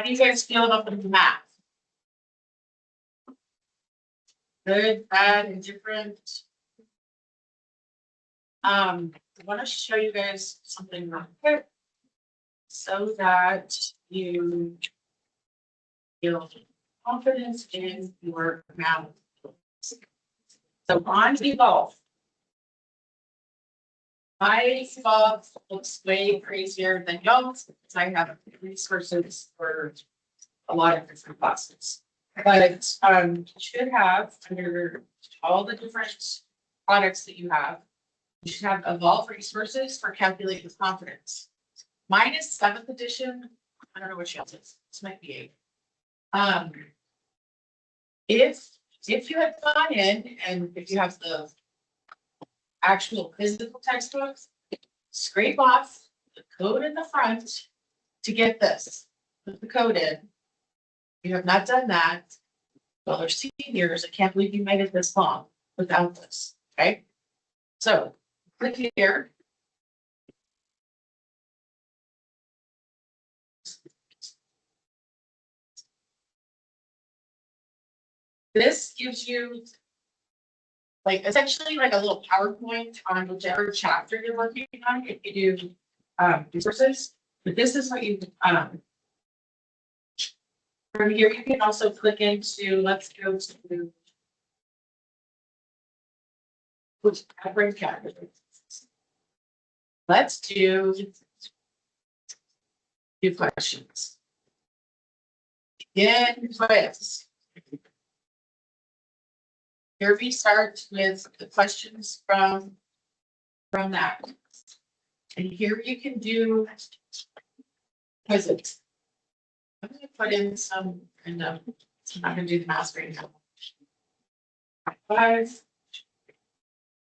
How do you guys feel about the math? Good, bad, indifferent? I want to show you guys something real quick so that you feel confidence in your math. So on Evolve, my Evolve looks way crazier than y'all's because I have resources for a lot of different classes. But you should have under all the different products that you have, you should have Evolve resources for calculating confidence. Mine is 7th edition. I don't know what else is. This might be 8. If you have gone in and if you have the actual physical textbooks, scrape off the code in the front to get this. Put the code in. If you have not done that, well, they're seniors. I can't believe you made it this long without this. Okay. So click here. This gives you like essentially like a little PowerPoint on whichever chapter you're working on if you do resources. But this is what you from here you can also click into, let's go to which bring calculators. Let's do 2 questions. Again, quiz. Here we start with the questions from that. And here you can do quizzes. I'm going to put in some random. I'm not going to do the math right now. 5.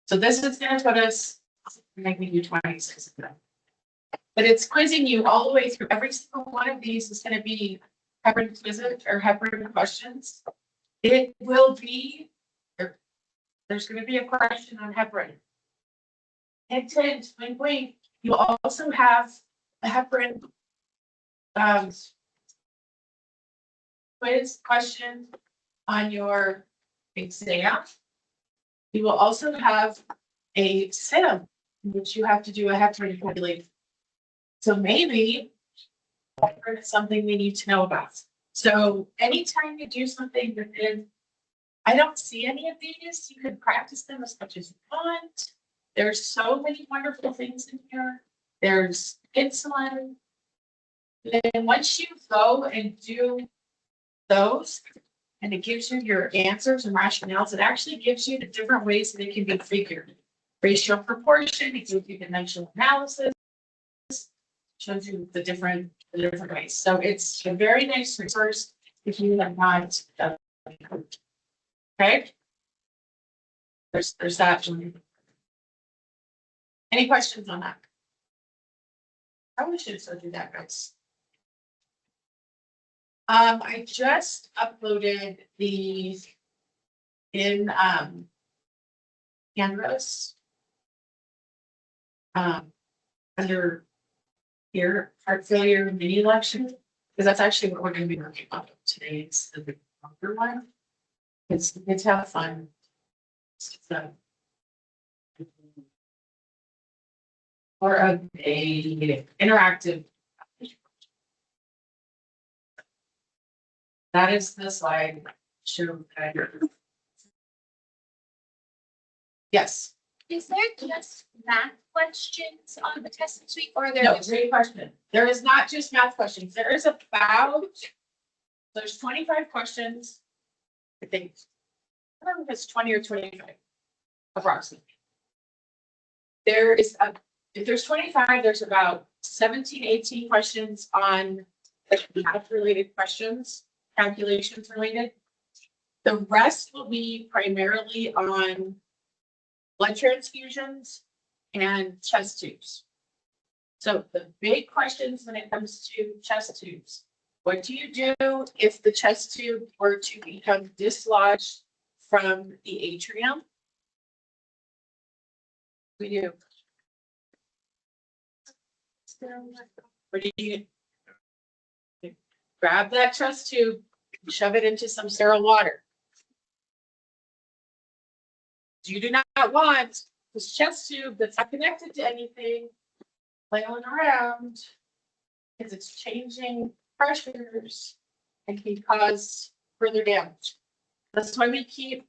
So this is going to put us, make me do 26 of them. But it's quizzing you all the way through. Every single one of these is going to be Heparin quizzes or Heparin questions. It will be, there's going to be a question on heparin. Hint, hint, wink, wink. You also have a heparin quiz question on your exam. You will also have a sim in which you have to do a heparin calculation. So maybe heparin is something we need to know about. So anytime you do something within, I don't see any of these. You can practice them as much as you want. There's so many wonderful things in here. There's insulin. Then once you go and do those, and it gives you your answers and rationales, it actually gives you the different ways that it can be figured. Ratio proportion, it gives you dimensional analysis, shows you the different ways. So it's a very nice resource if you have not done it. Okay. There's that. Any questions on that? I should still do that, guys. I just uploaded these in Canvas under here, heart failure mini lecture, because that's actually what we're going to be working on today. It's the longer one. It's have fun. So, or a interactive. That is the slide. Show. Yes. Is there just math questions on the test this week, or are there? No, great question. There is not just math questions. There is there's 25 questions. I think. I don't know if it's 20 or 25, approximately. There is if there's 25, there's about 17, 18 questions on math related questions, calculations related. The rest will be primarily on blood transfusions and chest tubes. So the big questions when it comes to chest tubes, what do you do if the chest tube were to become dislodged from the atrium? We do. What do you do? grab that chest tube, shove it into some sterile water. You do not want this chest tube that's not connected to anything flailing around because it's changing pressures and can cause further damage. That's why we keep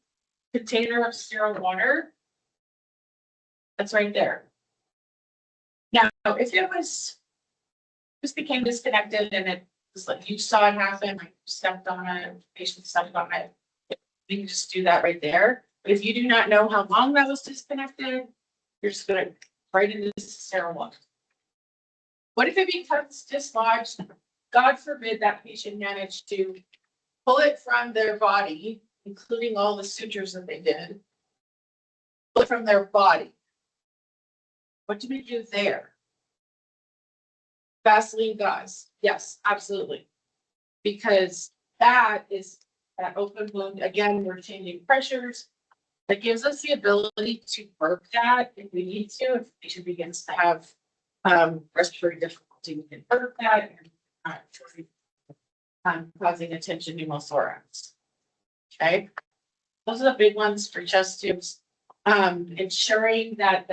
a container of sterile water. That's right there. Now, if it was just became disconnected and it was like you saw it happen, like you stepped on it, patient stepped on it, you can just do that right there. But if you do not know how long that was disconnected, you're just gonna right into sterile water. What if it becomes dislodged? God forbid that patient managed to pull it from their body, including all the sutures that they did, pull it from their body. What do we do there? Vaseline gauze. Yes, absolutely. Because that is that open wound. Again, we're changing pressures. That gives us the ability to burp that if we need to. If the patient begins to have respiratory difficulty, we can burp that and causing a tension pneumothorax. Okay, those are the big ones for chest tubes. Ensuring that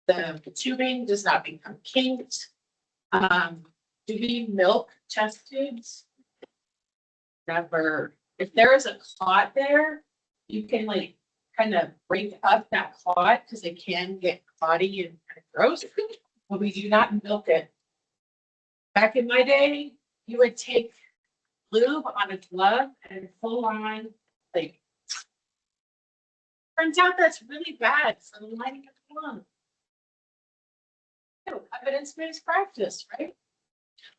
the tubing does not become kinked. Do we milk chest tubes? Never. If there is a clot there, you can like kind of break up that clot because it can get clotty and kind of gross, but we do not milk it. Back in my day, you would take lube on a glove and full on like. Turns out that's really bad for the lining of the lung. Evidence-based practice, right?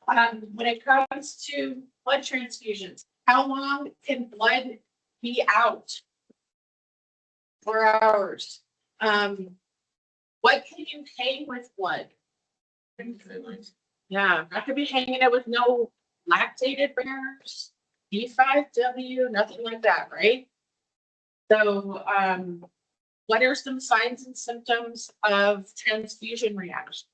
When it comes to blood transfusions, how long can blood be out? 4 hours. What can you hang with blood? Yeah, not to be hanging it with no lactated bearers, B5W, nothing like that, right? So, what are some signs and symptoms of transfusion reaction?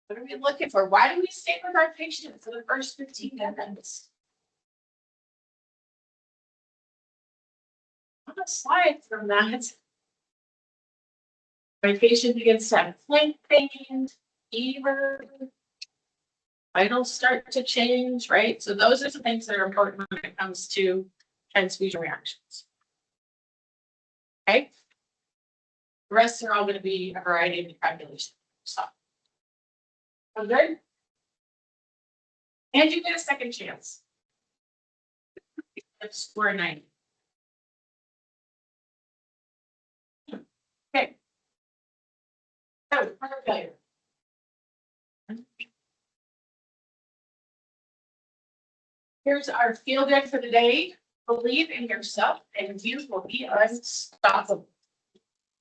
What are we looking for? Why do we stay with our patient for the first 15 minutes? On a slide from that, my patient begins to have flank pain, fever, vitals start to change, right? So those are the things that are important when it comes to transfusion reactions. Okay. The rest are all going to be a variety of calculations. So, good. And you get a second chance. Let's score a 90. Okay. So, heart failure. Here's our field guide for the day. Believe in yourself and you will be unstoppable.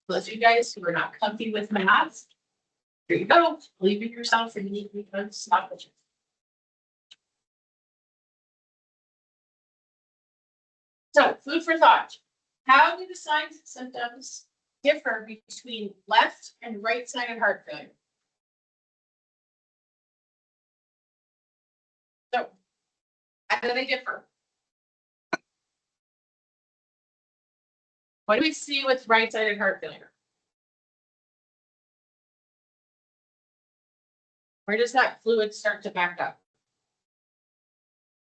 Those of you guys who are not comfy with math, here you go. Believe in yourself and you will be unstoppable. So, food for thought. How do the signs and symptoms differ between left and right-sided heart failure? So, how do they differ? What do we see with right-sided heart failure? Where does that fluid start to back up?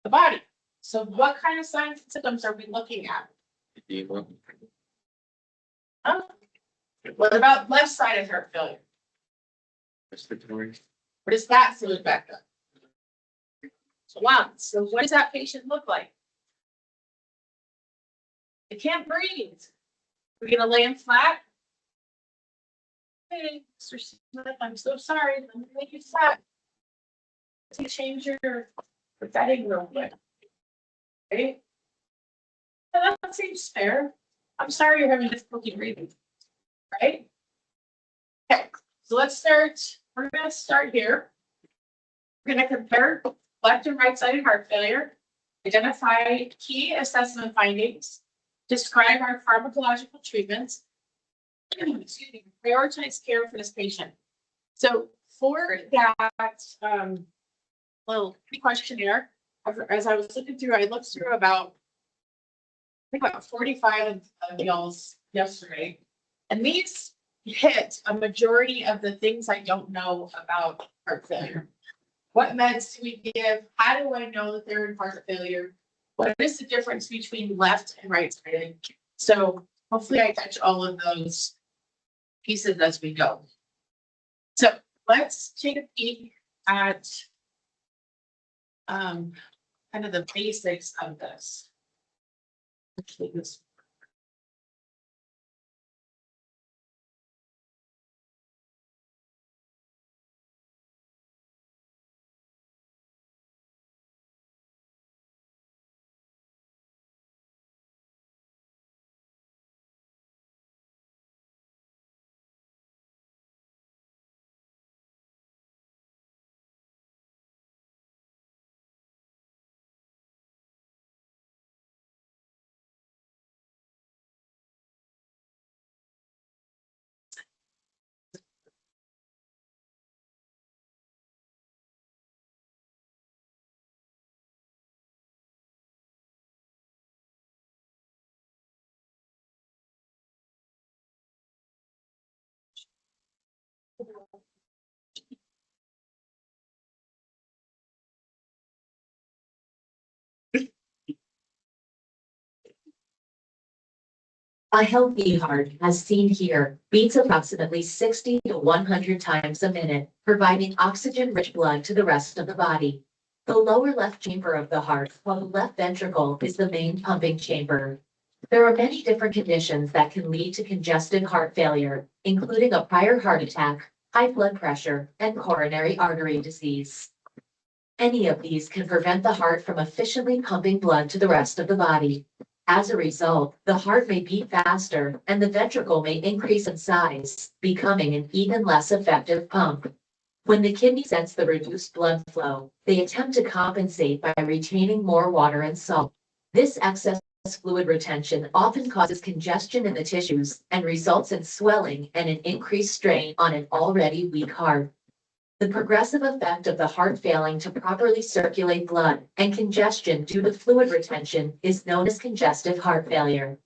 The body. So what kind of signs and symptoms are we looking at? Huh? What about left-sided heart failure? Where does that fluid back up? So lungs. So what does that patient look like? They can't breathe. We're gonna lay them flat. Hey, Mr. Smith, I'm so sorry. Let me make you flat. Let's change your bedding real quick. Okay. That seems fair. I'm sorry you're having difficulty breathing. Right? Okay, so let's start. We're gonna start here. We're gonna compare left and right-sided heart failure, identify key assessment findings, describe our pharmacological treatments, excuse me, prioritize care for this patient. So for that, little questionnaire, as I was looking through, I looked through about, I think about 45 of y'all's yesterday. And these hit a majority of the things I don't know about heart failure. What meds do we give? How do I know that they're in heart failure? What is the difference between left and right sided? So hopefully I touch all of those pieces as we go. So let's take a peek at kind of the basics of this. Actually, this. A healthy heart, as seen here, beats approximately 60 to 100 times a minute, providing oxygen-rich blood to the rest of the body. The lower left chamber of the heart, while the left ventricle, is the main pumping chamber. There are many different conditions that can lead to congestive heart failure, including a prior heart attack, high blood pressure, and coronary artery disease. Any of these can prevent the heart from efficiently pumping blood to the rest of the body. As a result, the heart may beat faster and the ventricle may increase in size, becoming an even less effective pump. When the kidney sense the reduced blood flow, they attempt to compensate by retaining more water and salt. This excess fluid retention often causes congestion in the tissues and results in swelling and an increased strain on an already weak heart. The progressive effect of the heart failing to properly circulate blood and congestion due to fluid retention is known as congestive heart failure.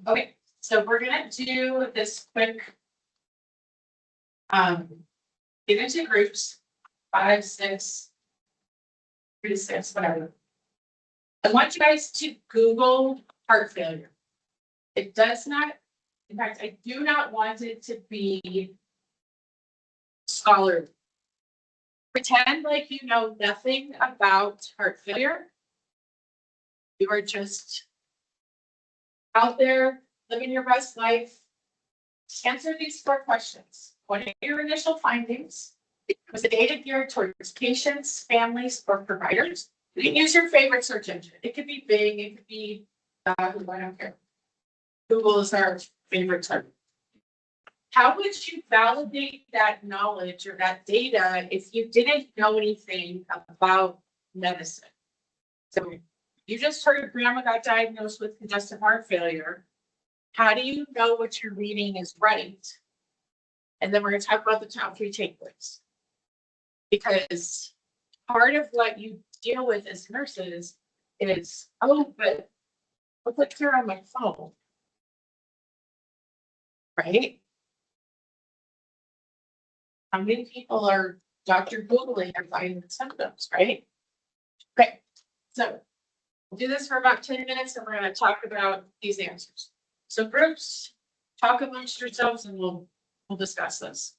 Okay, so we're gonna do this quick. Get into groups, 5, 6, 3 to 6, whatever. I want you guys to Google heart failure. It does not, in fact, I do not want it to be scholarly. Pretend like you know nothing about heart failure. You are just out there living your best life. Answer these 4 questions. What are your initial findings? Was the data geared towards patients, families, or providers? You can use your favorite search engine. It could be Bing, it could be Yahoo, I don't care. Google is our favorite search. How would you validate that knowledge or that data if you didn't know anything about medicine? So you just heard grandma got diagnosed with congestive heart failure. How do you know what you're reading is right? And then we're going to talk about the top 3 takeaways. Because part of what you deal with as nurses is, oh, but I'll click here on my phone. Right? How many people are Dr. Googling and finding the symptoms, right? Okay, so we'll do this for about 10 minutes and we're going to talk about these answers. So groups, talk amongst yourselves and we'll discuss this.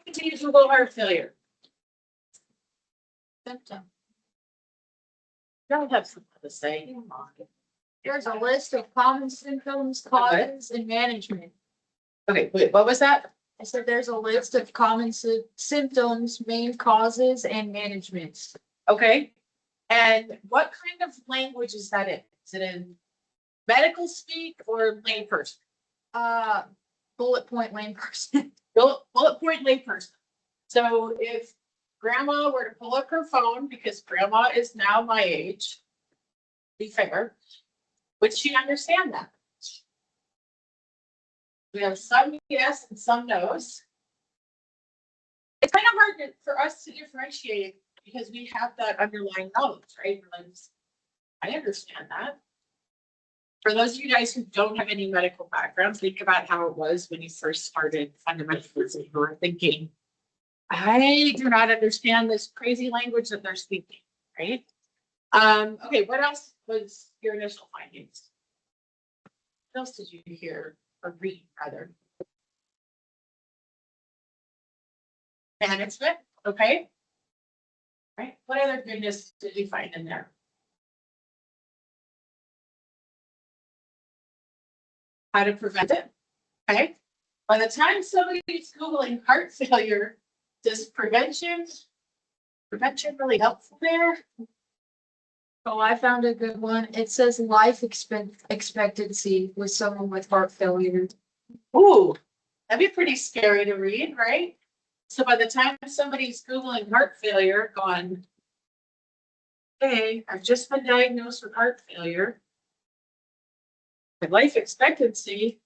Continue to low heart failure. Symptom. Don't have something to say. There's a list of common symptoms, causes, and management. Okay, wait, what was that? I said there's a list of common symptoms, main causes, and management. Okay. And what kind of language is that in? Is it in medical speak or layperson? Bullet point lame person. Bullet point layperson. So if grandma were to pull up her phone, because grandma is now my age, be fair, would she understand that? We have some yes and some no's. It's kind of hard for us to differentiate because we have that underlying knowledge, right? We're like, I understand that. For those of you guys who don't have any medical background, think about how it was when you first started fundamentals and you were thinking, I do not understand this crazy language that they're speaking, right? Okay, what else was your initial findings? What else did you hear or read rather? Management, okay. Right, what other goodness did you find in there? How to prevent it, okay? By the time somebody's Googling heart failure, does prevention really helpful there? Oh, I found a good one. It says life expectancy with someone with heart failure. Ooh, that'd be pretty scary to read, right? So by the time somebody's Googling heart failure, going, hey, I've just been diagnosed with heart failure. My life expectancy,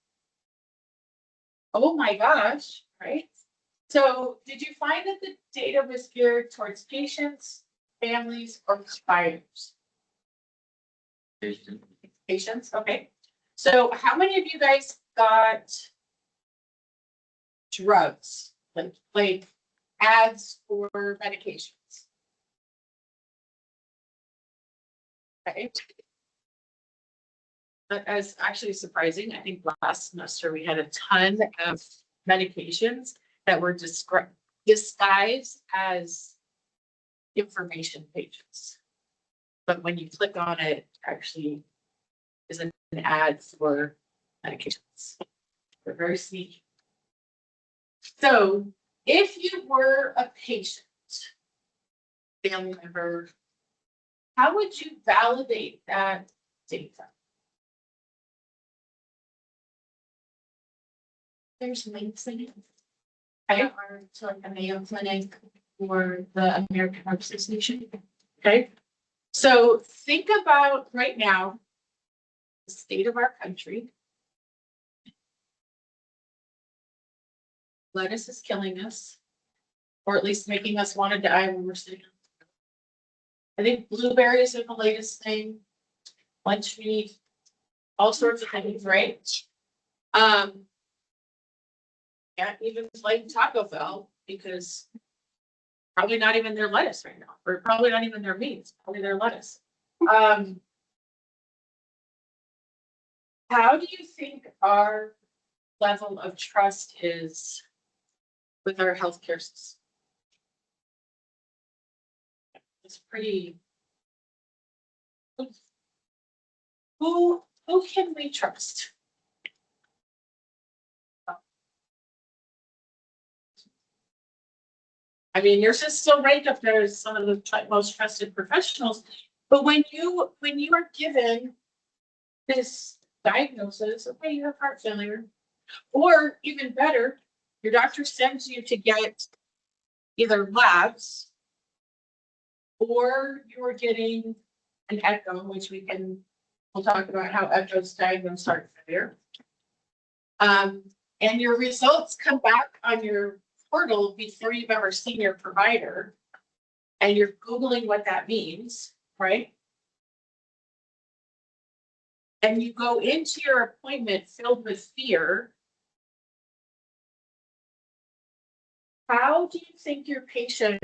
oh my gosh, right? So did you find that the data was geared towards patients, families, or providers? Patients, okay. So how many of you guys got drugs, like ads for medications? Okay. That is actually surprising. I think last semester we had a ton of medications that were disguised as information pages. But when you click on it, it actually is an ad for medications. They're very sneaky. So if you were a patient, family member, how would you validate that data? There's links in it. Okay, Or to like the Mayo Clinic or the American Heart Association. okay. So think about right now, the state of our country. Lettuce is killing us, or at least making us want to die when we're sitting. I think blueberries are the latest thing, lunch meat, all sorts of things, right? Can't even blame Taco Bell because probably not even their lettuce right now, or probably not even their meat, it's probably their lettuce. How do you think our level of trust is with our healthcare system? It's pretty. Who can we trust? I mean, nurses still ranked up there as some of the most trusted professionals, but when you are given this diagnosis, okay, you have heart failure, or even better, your doctor sends you to get either labs or you're getting an echo, which we'll talk about how echoes diagnose heart failure. And your results come back on your portal before you've ever seen your provider, and you're Googling what that means, right? And you go into your appointment filled with fear. How do you think your patient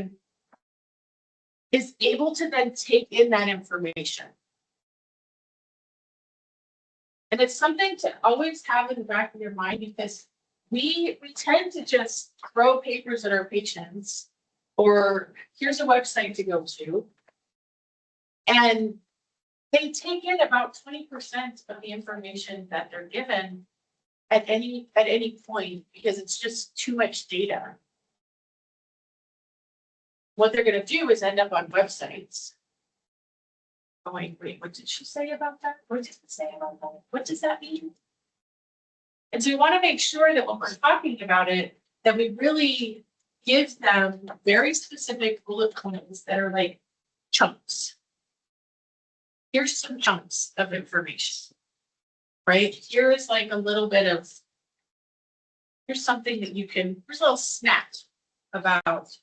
is able to then take in that information? And it's something to always have in the back of your mind, because we tend to just throw papers at our patients, or here's a website to go to. And they take in about 20% of the information that they're given at any point, because it's just too much data. What they're going to do is end up on websites. Oh, wait, what did she say about that? What did it say about that? What does that mean? And so we want to make sure that when we're talking about it, that we really give them very specific bullet points that are like chunks. Here's some chunks of information, right? Here is like a little bit of, here's something that you can, here's a little snack about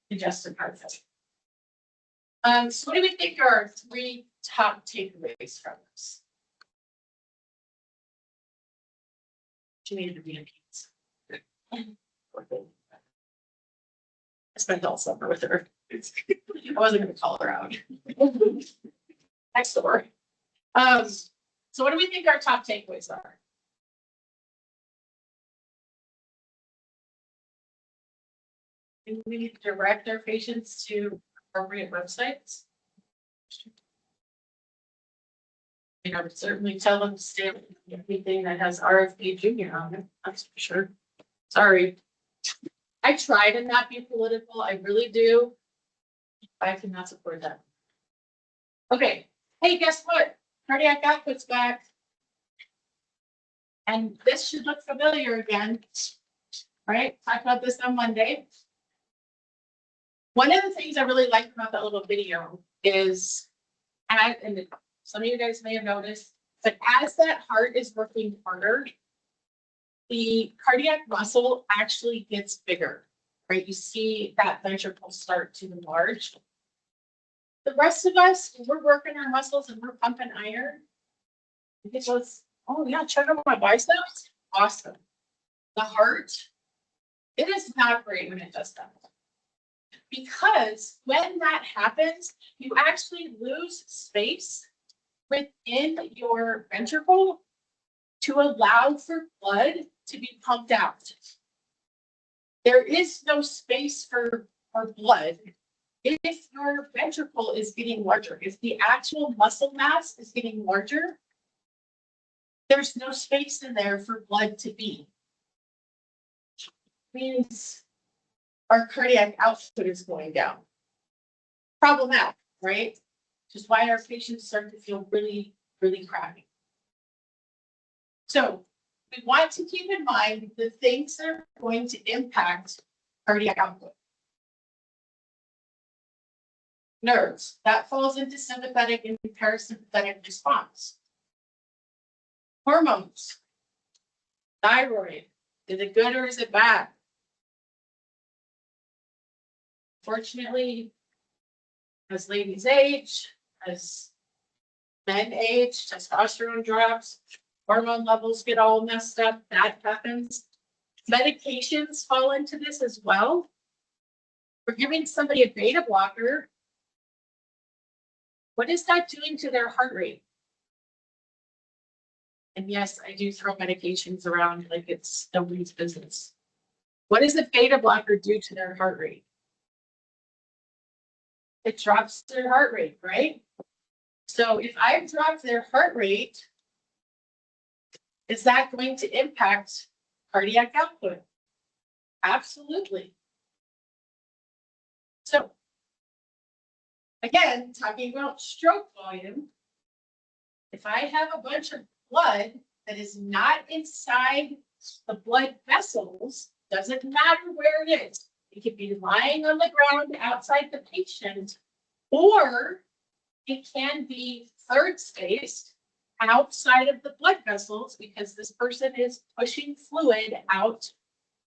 congestive heart failure. So what do we think are our 3 top takeaways from this? She needed to be in pizza. I spent all summer with her. I wasn't going to call her out. Next door. So what do we think our top takeaways are? And we need to direct our patients to appropriate websites. You know, I would certainly tell them to stay away from anything that has RFP Junior on it, that's for sure. Sorry. I try to not be political, I really do. I cannot support that. Okay, hey, guess what? Cardiac output's back. And this should look familiar again, right? Talked about this on Monday. One of the things I really liked about that little video is, and some of you guys may have noticed, but as that heart is working harder, the cardiac muscle actually gets bigger, right? You see that ventricle start to enlarge. The rest of us, we're working our muscles and we're pumping iron. It goes, oh yeah, check out my biceps. Awesome. The heart, it is not great when it does that. Because when that happens, you actually lose space within your ventricle to allow for blood to be pumped out. There is no space for blood if your ventricle is getting larger. If the actual muscle mass is getting larger, there's no space in there for blood to be. Means our cardiac output is going down. Problematic, right? Which is why our patients start to feel really, really crappy. So we want to keep in mind the things that are going to impact cardiac output. Nerves, that falls into sympathetic and parasympathetic response. Hormones, thyroid, is it good or is it bad? Fortunately, as ladies age, as men age, testosterone drops, hormone levels get all messed up, that happens. Medications fall into this as well. We're giving somebody a beta blocker. What is that doing to their heart rate? And yes, I do throw medications around like it's nobody's business. What does a beta blocker do to their heart rate? It drops their heart rate, right? So if I drop their heart rate, is that going to impact cardiac output? Absolutely. So again, talking about stroke volume, if I have a bunch of blood that is not inside the blood vessels, doesn't matter where it is. It could be lying on the ground outside the patient, or it can be third spaced outside of the blood vessels because this person is pushing fluid out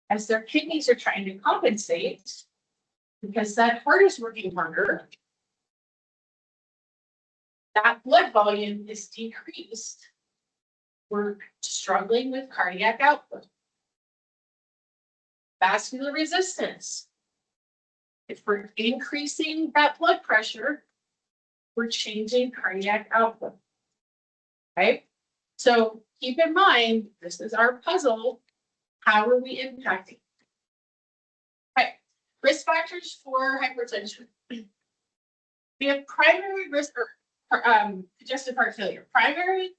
as their kidneys are trying to compensate because that heart is working harder. That blood volume is decreased. We're struggling with cardiac output. Vascular resistance. If we're increasing that blood pressure, we're changing cardiac output. Right? So keep in mind, this is our puzzle. How are we impacting? Okay. Risk factors for hypertension. We have primary risk or congestive heart failure. Primary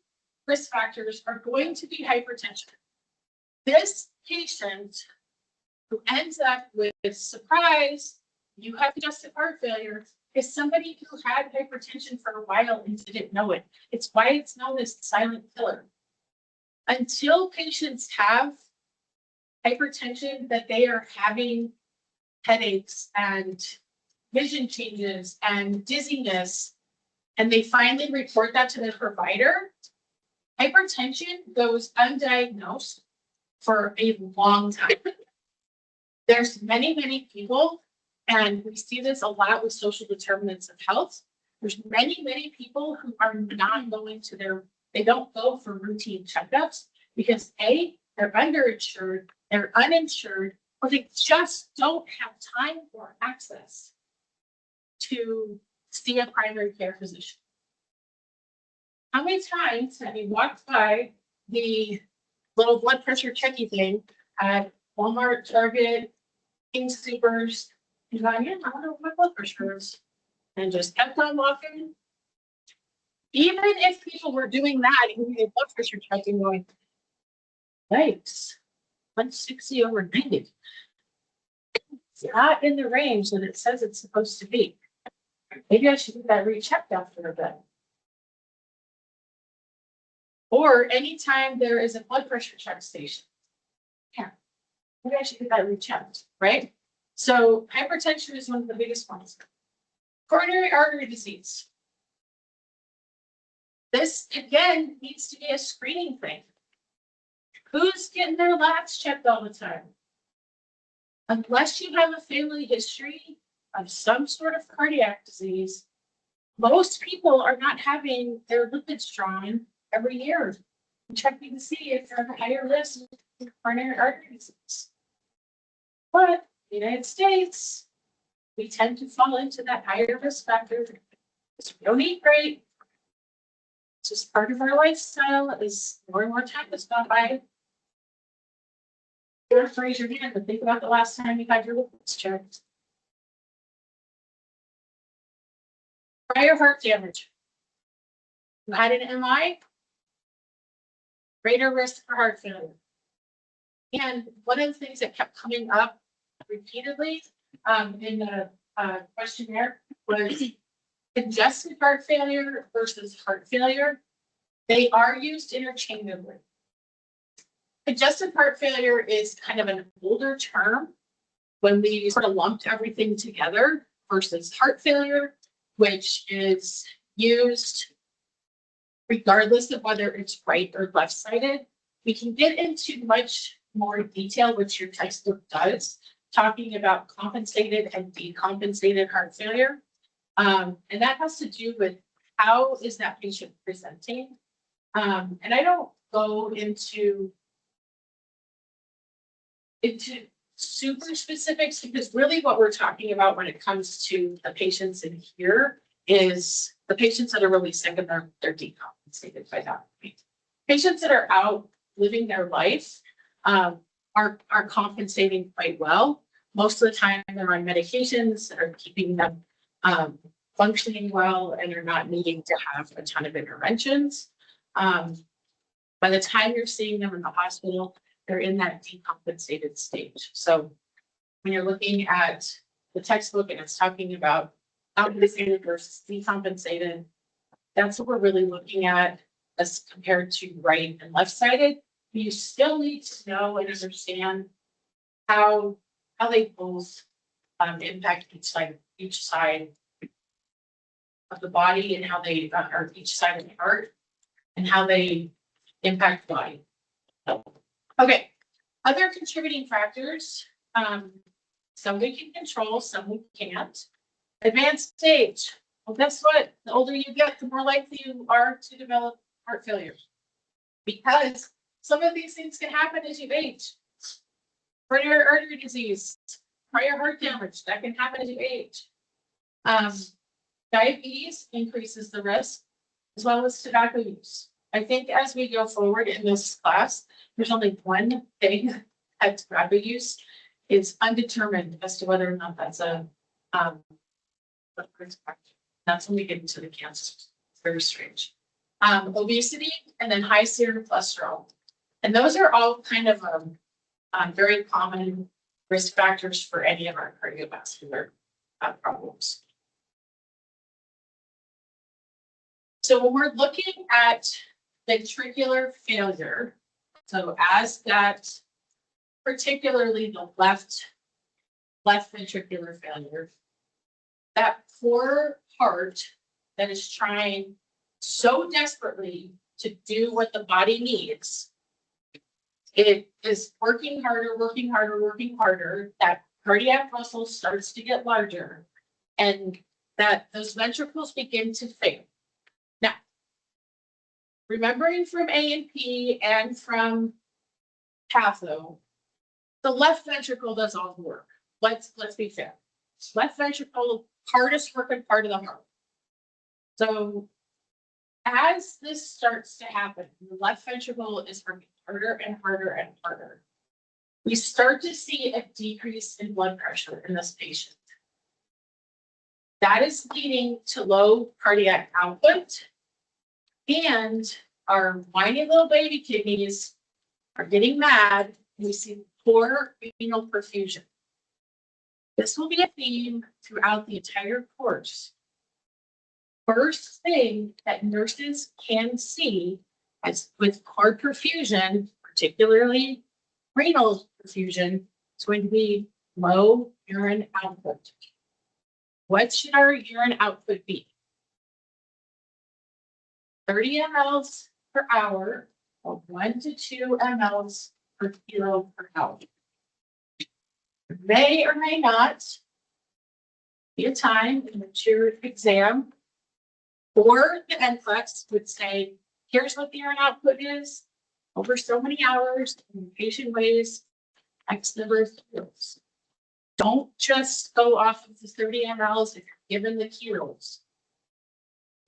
risk factors are going to be hypertension. This patient who ends up with surprise, you have congestive heart failure, is somebody who had hypertension for a while and didn't know it. It's why it's known as silent killer. Until patients have hypertension, that they are having headaches and vision changes and dizziness, and they finally report that to the provider, hypertension goes undiagnosed for a long time. There's many people, and we see this a lot with social determinants of health. There's many people who are not going to they don't go for routine checkups because A, they're underinsured, they're uninsured, or they just don't have time or access to see a primary care physician. How many times have you walked by the little blood pressure checking thing at Walmart, Target, King Supers, and gone, yeah, I wonder what my blood pressure is, and just kept on walking? Even if people were doing that and doing blood pressure checking, going, yikes, 160 over 90. It's not in the range that it says it's supposed to be. Maybe I should get that rechecked after a bit. Or anytime there is a blood pressure check station. Yeah, maybe I should get that rechecked, right? So hypertension is one of the biggest ones. Coronary artery disease. This, again, needs to be a screening thing. Who's getting their labs checked all the time? Unless you have a family history of some sort of cardiac disease, most people are not having their lipids drawn every year, checking to see if they're at a higher risk of coronary artery disease. But in the United States, we tend to fall into that higher risk factor. Because we don't eat great. It's just part of our lifestyle as more and more time has gone by. Don't raise your hand, but think about the last time you had your lipids checked. Prior heart damage. You had an MI, greater risk for heart failure. And one of the things that kept coming up repeatedly in the questionnaire was congestive heart failure versus heart failure. They are used interchangeably. Congestive heart failure is kind of an older term when we sort of lumped everything together versus heart failure, which is used regardless of whether it's right or left-sided, we can get into much more detail, which your textbook does, talking about compensated and decompensated heart failure. And that has to do with how is that patient presenting. And I don't go into super specifics because really what we're talking about when it comes to the patients in here is the patients that are really sick and they're decompensated by that point. Patients that are out living their life are compensating quite well. Most of the time they're on medications that are keeping them functioning well and are not needing to have a ton of interventions. By the time you're seeing them in the hospital, they're in that decompensated stage. So when you're looking at the textbook and it's talking about compensated versus decompensated, that's what we're really looking at as compared to right and left-sided. You still need to know and understand how they both impact each side of the body and how they are each side of the heart and how they impact the body. Okay, other contributing factors. Some we can control, some we can't. Advanced stage. Well, guess what? The older you get, the more likely you are to develop heart failure. Because some of these things can happen as you age. Coronary artery disease, prior heart damage, that can happen as you age. Diabetes increases the risk, as well as tobacco use. I think as we go forward in this class, there's only one thing that tobacco use is undetermined as to whether or not that's a risk factor. That's when we get into the cancer. It's very strange. Obesity and then high serum cholesterol. And those are all kind of very common risk factors for any of our cardiovascular problems. So when we're looking at ventricular failure, so as that, particularly the left ventricular failure, that poor heart that is trying so desperately to do what the body needs, it is working harder, working harder, working harder. That cardiac muscle starts to get larger and that those ventricles begin to fail. Now, remembering from A&P and from patho, the left ventricle does all the work. Let's be fair. Left ventricle, hardest working part of the heart. So as this starts to happen, the left ventricle is working harder and harder and harder. We start to see a decrease in blood pressure in this patient. That is leading to low cardiac output, and our whiny little baby kidneys are getting mad. We see poor renal perfusion. This will be a theme throughout the entire course. First thing that nurses can see as with poor perfusion, particularly renal perfusion, is going to be low urine output. What should our urine output be? 30 mLs per hour or 1 to 2 mLs per kilo per hour. May or may not be a time in which your exam or the NCLEX would say, here's what the urine output is over so many hours, and the patient weighs X number of kilos. Don't just go off of the 30 mLs if you're given the kilos.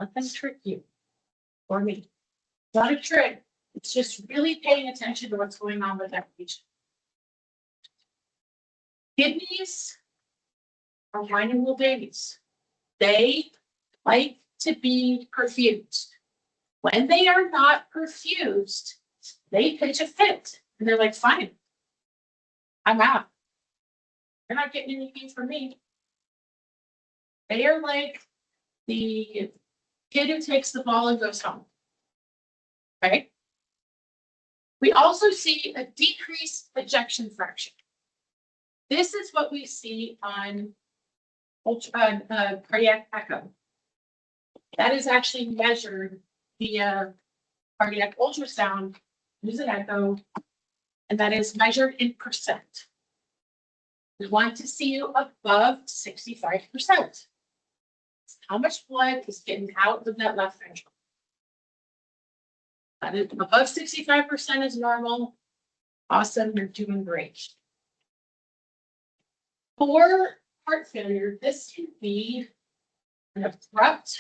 Let them trick you or me. It's not a trick. It's just really paying attention to what's going on with that patient. Kidneys are whiny little babies. They like to be perfused. When they are not perfused, they pitch a fit. And they're like, fine, I'm out. You're not getting anything from me. They are like the kid who takes the ball and goes home. Okay? We also see a decreased ejection fraction. This is what we see on cardiac echo. That is actually measured via cardiac ultrasound, use an echo, and that is measured in percent. We want to see you above 65%. How much blood is getting out of that left ventricle? That is above 65% is normal. Awesome, you're doing great. For heart failure, this can be an abrupt,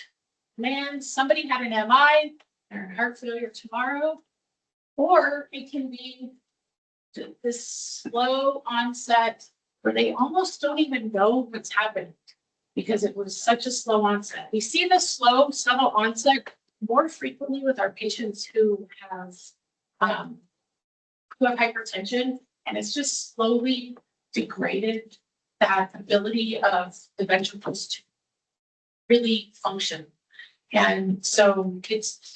man, somebody had an MI, they're in heart failure tomorrow, or it can be this slow onset where they almost don't even know what's happening because it was such a slow onset. We see the slow, subtle onset more frequently with our patients who have hypertension, and it's just slowly degraded that ability of the ventricles to really function. And so it's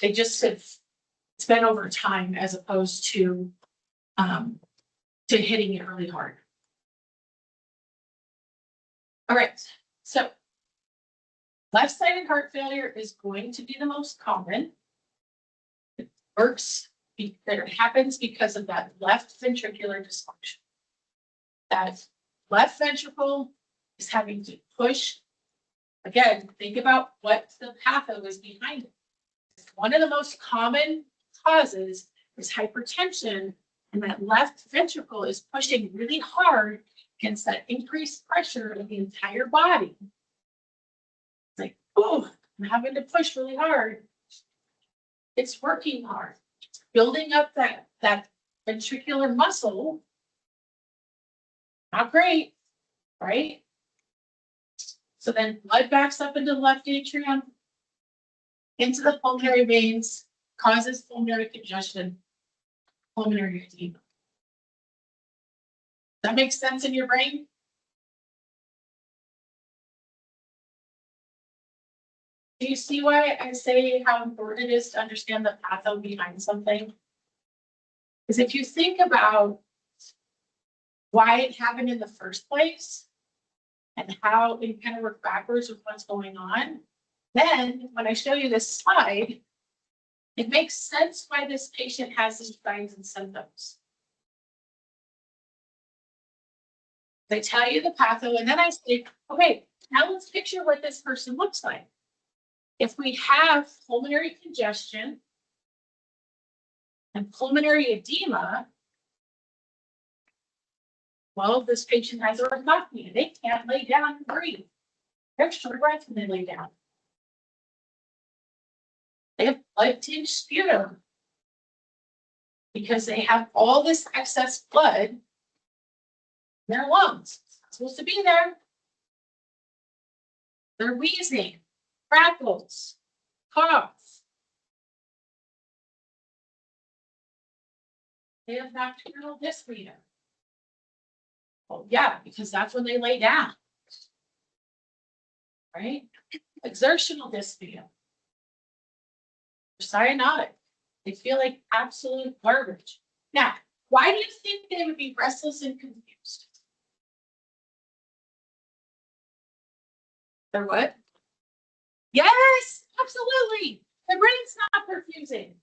been over time as opposed to hitting it really hard. All right, so left-sided heart failure is going to be the most common. It happens because of that left ventricular dysfunction. That left ventricle is having to push. Again, think about what the patho is behind it. One of the most common causes is hypertension, and that left ventricle is pushing really hard against that increased pressure of the entire body. It's like, oh, I'm having to push really hard. It's working hard. It's building up that ventricular muscle. Not great, right? So then blood backs up into the left atrium, into the pulmonary veins, causes pulmonary congestion, pulmonary edema. That makes sense in your brain? Do you see why I say how important it is to understand the patho behind something? Because if you think about why it happened in the first place and how it kind of work backwards with what's going on, then when I show you this slide, it makes sense why this patient has these signs and symptoms. They tell you the patho, and then I say, okay, now let's picture what this person looks like. If we have pulmonary congestion and pulmonary edema, well, this patient has orthopnea. They can't lay down and breathe. They're short of breath when they lay down. They have blood-tinged sputum because they have all this excess blood in their lungs. It's not supposed to be there. They're wheezing, crackles, cough. They have nocturnal dyspnea. Well, yeah, because that's when they lay down. Right? Exertional dyspnea. Cyanotic. They feel like absolute garbage. Now, why do you think they would be restless and confused? They're what? Yes, absolutely. The brain's not perfusing.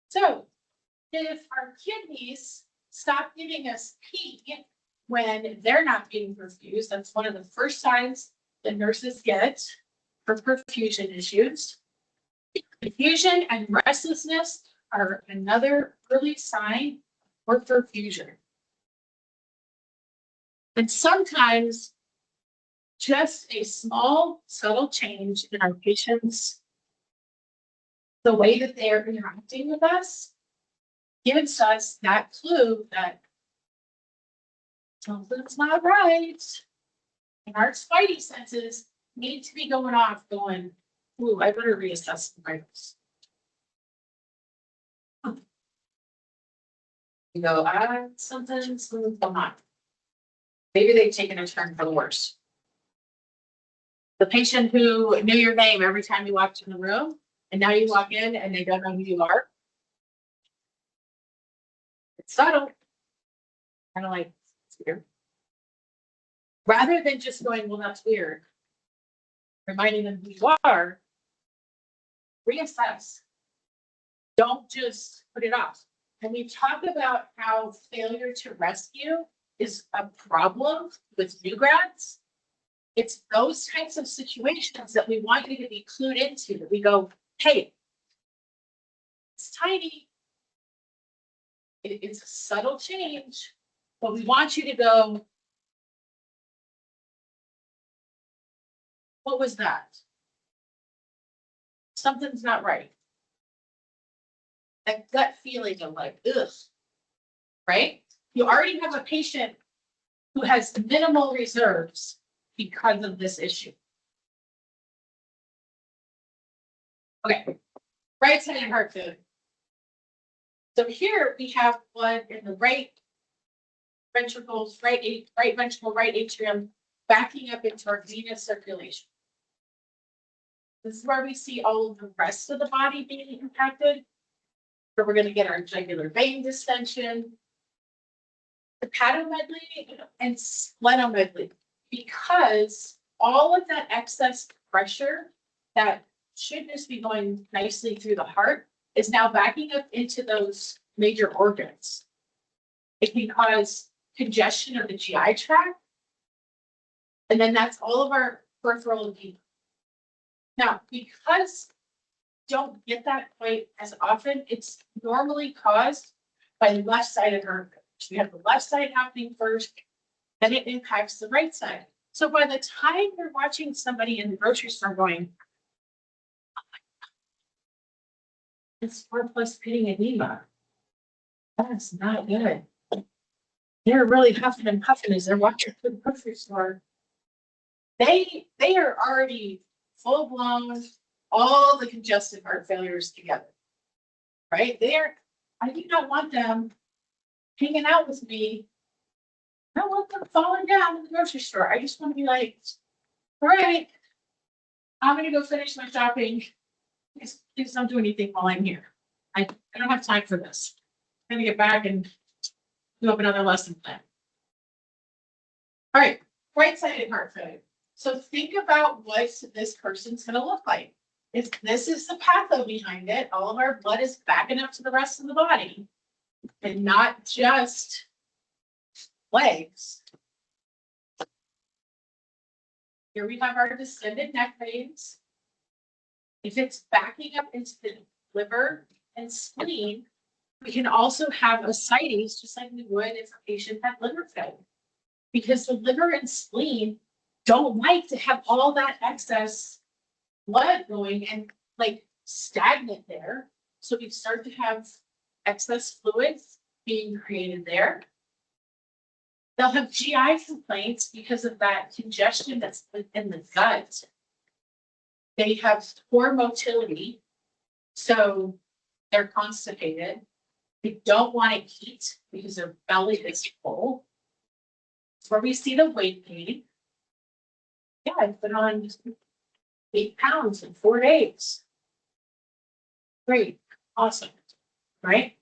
So if our kidneys stop giving us pee when they're not being perfused, that's one of the first signs that nurses get for perfusion issues. Confusion and restlessness are another early sign for perfusion. And sometimes just a small, subtle change in our patients, the way that they are interacting with us, gives us that clue that something's not right. And our spidey senses need to be going off, going, ooh, I better reassess the vitals. You go, something's going on. Maybe they've taken a turn for the worse. The patient who knew your name every time you walked in the room, and now you walk in and they don't know who you are. It's subtle. Kind of like, it's weird. Rather than just going, well, that's weird, reminding them who you are, reassess. Don't just put it off. And we've talked about how failure to rescue is a problem with new grads. It's those types of situations that we want you to be clued into, that we go, hey, it's tiny. It's a subtle change, but we want you to go, what was that? Something's not right. That gut feeling of like, ugh, right? You already have a patient who has minimal reserves because of this issue. Okay, right side heart failure. So here we have blood in the right ventricles, right ventricle, right atrium, backing up into our venous circulation. This is where we see all of the rest of the body being impacted. So we're going to get our jugular vein distension, hepatomegaly, and splenomegaly, because all of that excess pressure that should just be going nicely through the heart is now backing up into those major organs. It can cause congestion of the GI tract, and then that's all of our peripheral edema. Now, because don't get that quite as often, it's normally caused by the left-sided heart failure. So we have the left side happening first, then it impacts the right side. So by the time you're watching somebody in the grocery store going, it's 4+ pitting edema, that's not good. They're really huffing and puffing as they're walking through the grocery store. They are already full blown, all the congestive heart failures together, right? I do not want them hanging out with me. I don't want them falling down in the grocery store. I just want to be like, all right, I'm gonna go finish my shopping. Please don't do anything while I'm here. I don't have time for this. I'm gonna get back and do up another lesson plan. All right, right-sided heart failure. So think about what this person's gonna look like. If this is the patho behind it, all of our blood is backing up to the rest of the body and not just legs. Here we have our distended neck veins. If it's backing up into the liver and spleen, we can also have ascites, just like we would if a patient had liver failure. Because the liver and spleen don't like to have all that excess blood going and like stagnant there. So we start to have excess fluids being created there. They'll have GI complaints because of that congestion that's in the gut. They have poor motility, so they're constipated. They don't want to eat because their belly is full. It's where we see the weight gain. Yeah, I've been on 8 pounds in 4 days. Great, awesome, right?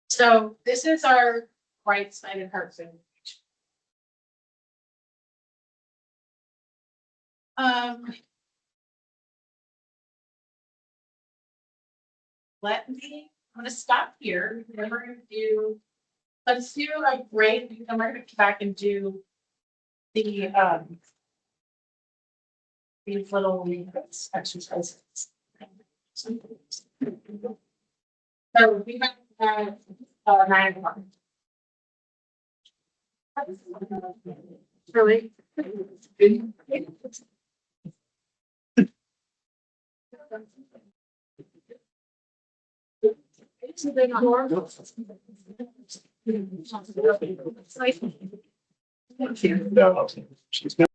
So this is our right-sided heart failure. I'm gonna stop here. Then we're gonna do, let's do a break, and then we're gonna come back and do the these little exercises. So we have 9 o'clock. Really? She's not.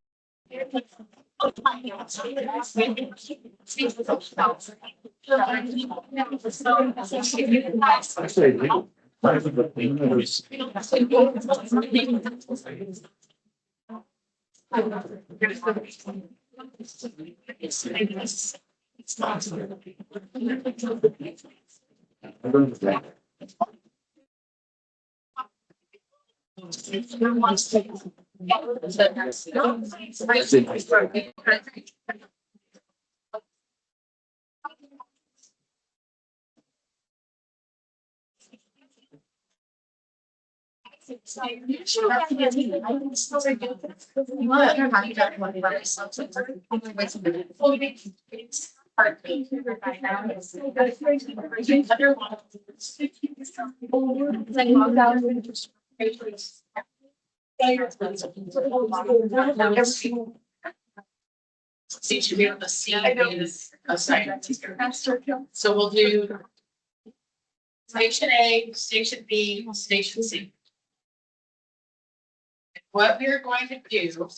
See, should be able to see is assignment. So we'll do station A, station B, station C. What we're going to do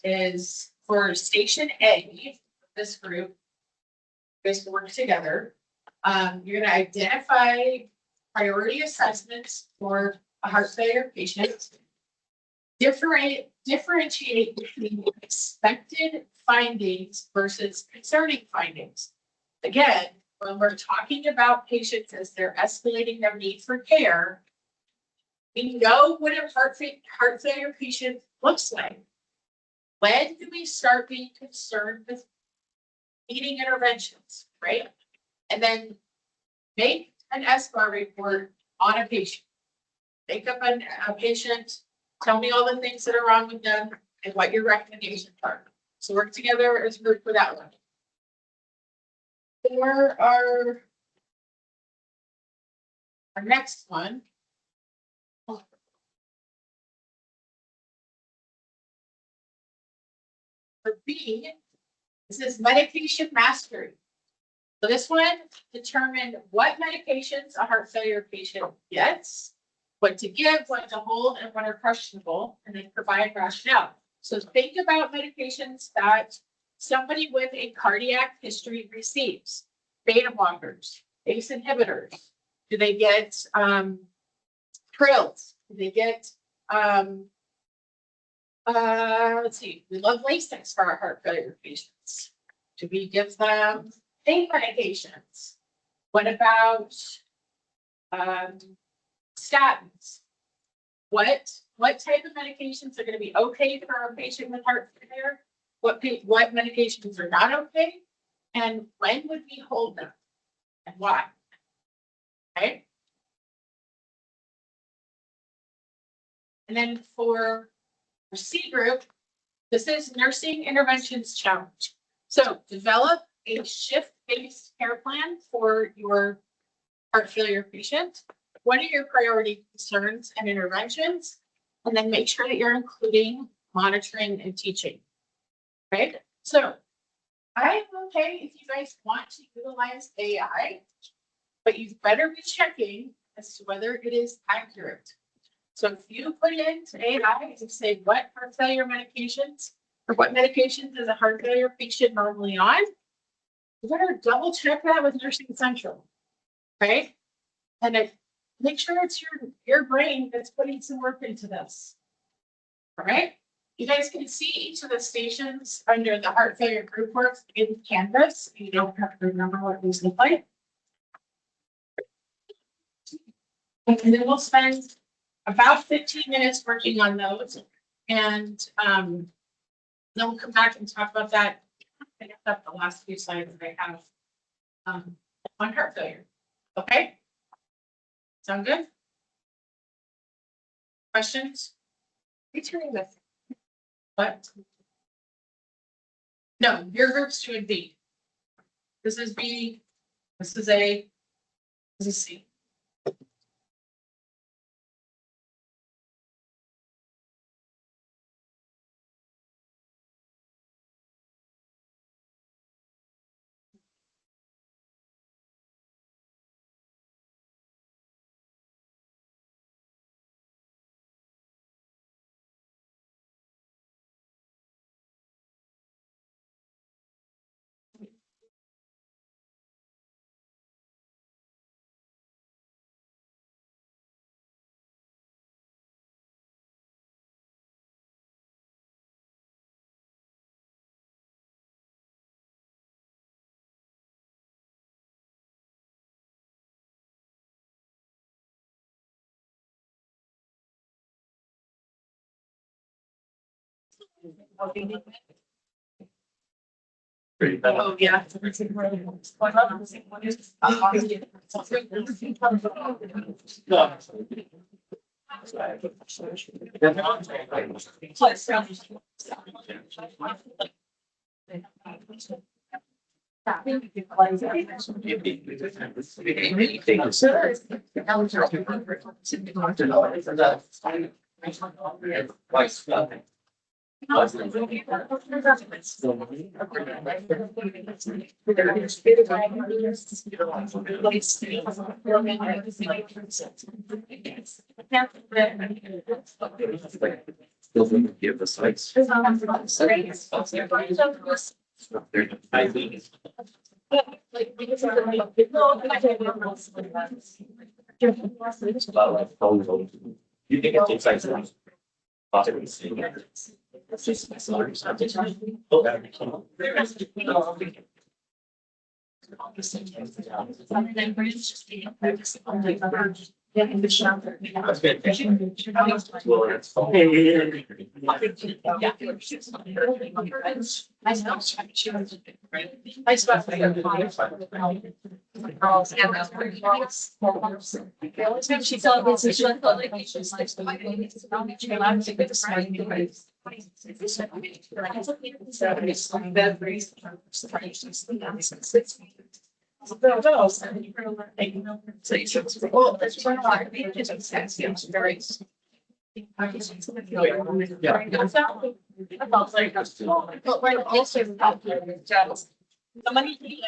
is for station A, this group, guys work together. You're gonna identify priority assessments for a heart failure patient. Differentiate between expected findings versus concerning findings. Again, when we're talking about patients as they're escalating their need for care, we know what a heart failure patient looks like. When do we start being concerned with needing interventions, right? And then make an SBAR report on a patient. Make up a patient, tell me all the things that are wrong with them and what your recommendations are. So work together as a group for that one. For our next one. For B, this is medication mastery. So this one determined what medications a heart failure patient gets, what to give, what to hold, and what are questionable, and then provide rationale. So think about medications that somebody with a cardiac history receives. Beta blockers, ACE inhibitors. Do they get trills? Do they get let's see, we love Lasix for our heart failure patients. Do we give them pain medications? What about statins? What type of medications are going to be okay for a patient with heart failure? What medications are not okay? And when would we hold them? And why? Okay. And then for C group, this is nursing interventions challenge. So develop a shift-based care plan for your heart failure patient. What are your priority concerns and interventions? And then make sure that you're including monitoring and teaching. Right? So I'm okay if you guys want to utilize AI, but you better be checking as to whether it is accurate. So if you put into AI to say what heart failure medications or what medications is a heart failure patient normally on, you better double check that with Nursing Central, right? And make sure it's your brain that's putting some work into this. All right. You guys can see each of the stations under the heart failure group works in Canvas. You don't have to remember what these look like. And then we'll spend about 15 minutes working on those. And then we'll come back and talk about that. I got up the last few slides that I have on heart failure. Okay. Sound good? Questions? Returning this. What? No, your group's to a B. This is B. This is A. This is C. Oh, yeah. Doesn't give the sites. I think. You think it takes like. Possibly seeing it. That's good. Well, that's. The only time she felt this, she felt like she was like, I'm sick of this, right? Well, that's one of our pages of sex, it's very. But we're also about just. Somebody.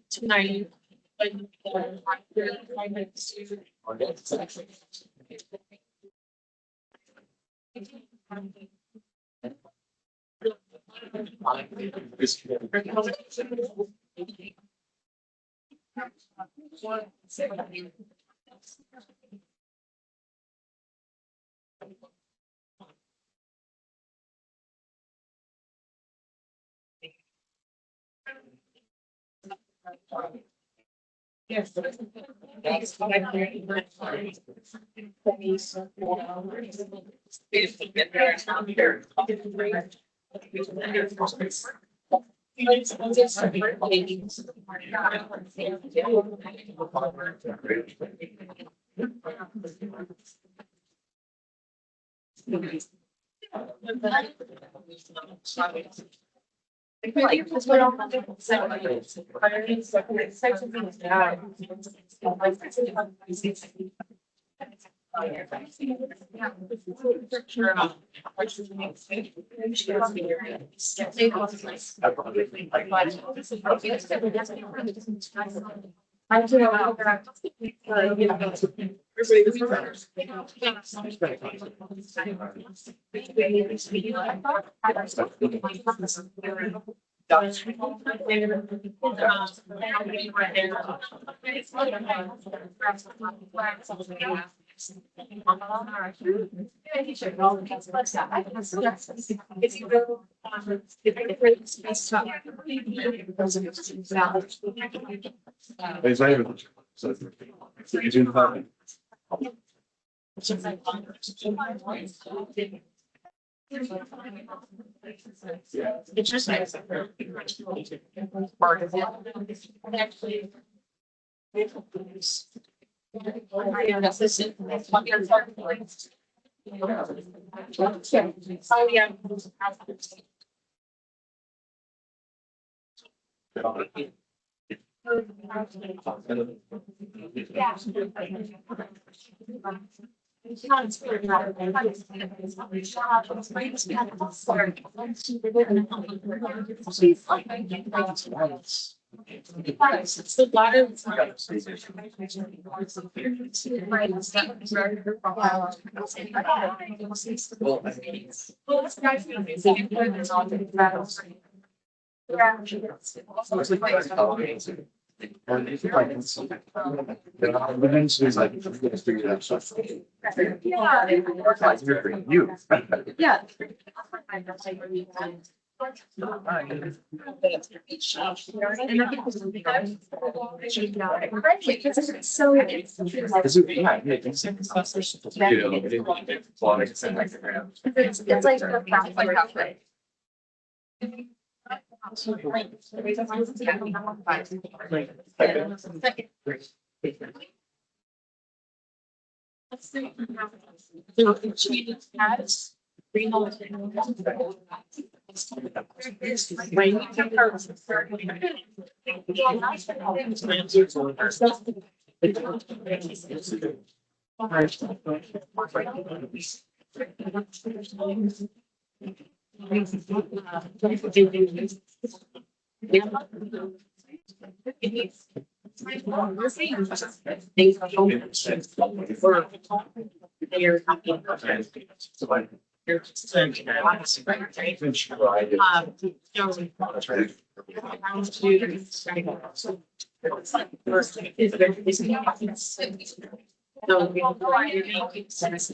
Tonight. Yes. I feel like that's what I'm It's not even. So. It's in the. It's just nice. Part of it. Actually. Oh, yeah. It's the bottom. Yeah. So it's like. Let's see. So she has renal. So we don't provide any sense.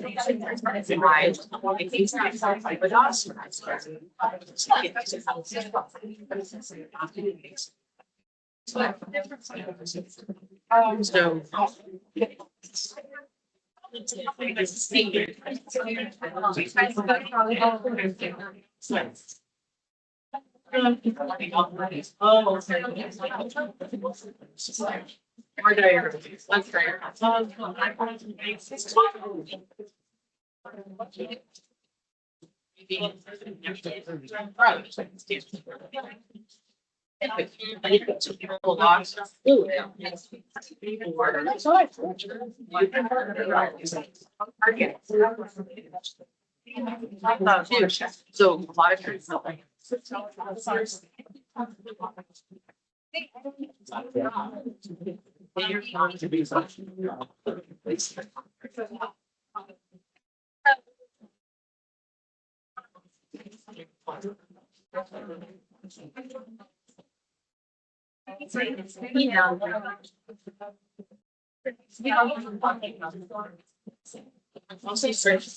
So a lot of times. Also search.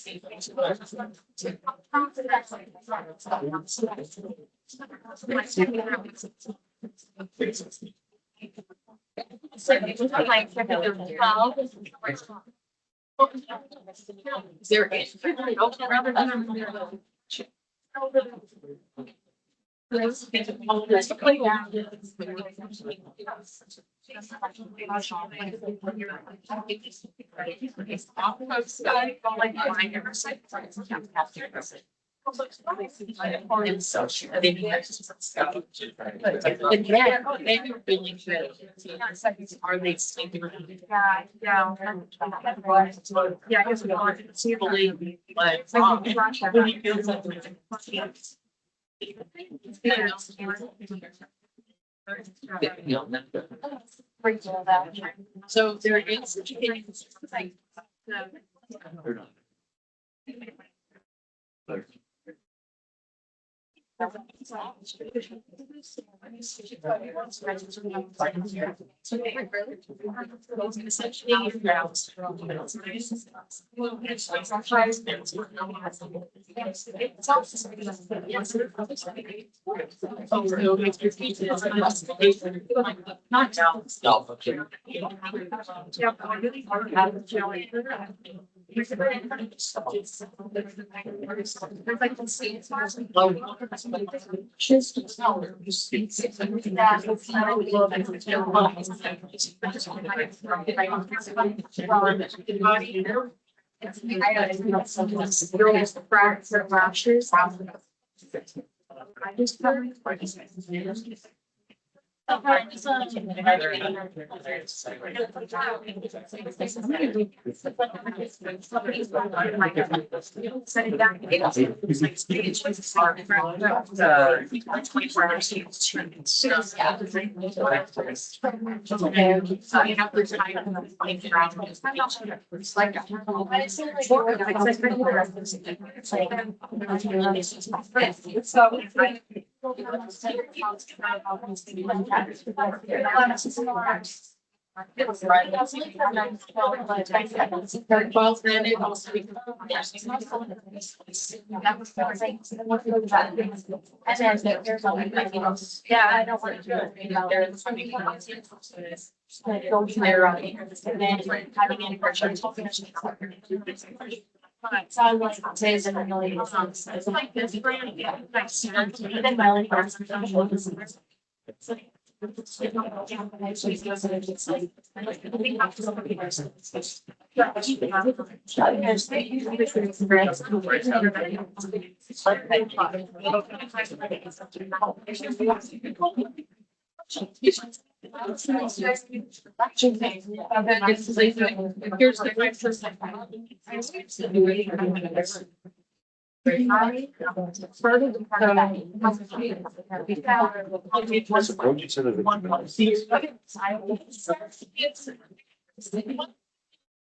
And so they need stuff. And yeah, they were really good. Are they sleeping? Yeah, yeah. Yeah, it's Believe, but when he feels like. So there is. Like, Not down. No, okay. Well, then it also. Yeah, I don't want to do it. So I was says in a million songs. It's like this brand. Then Miley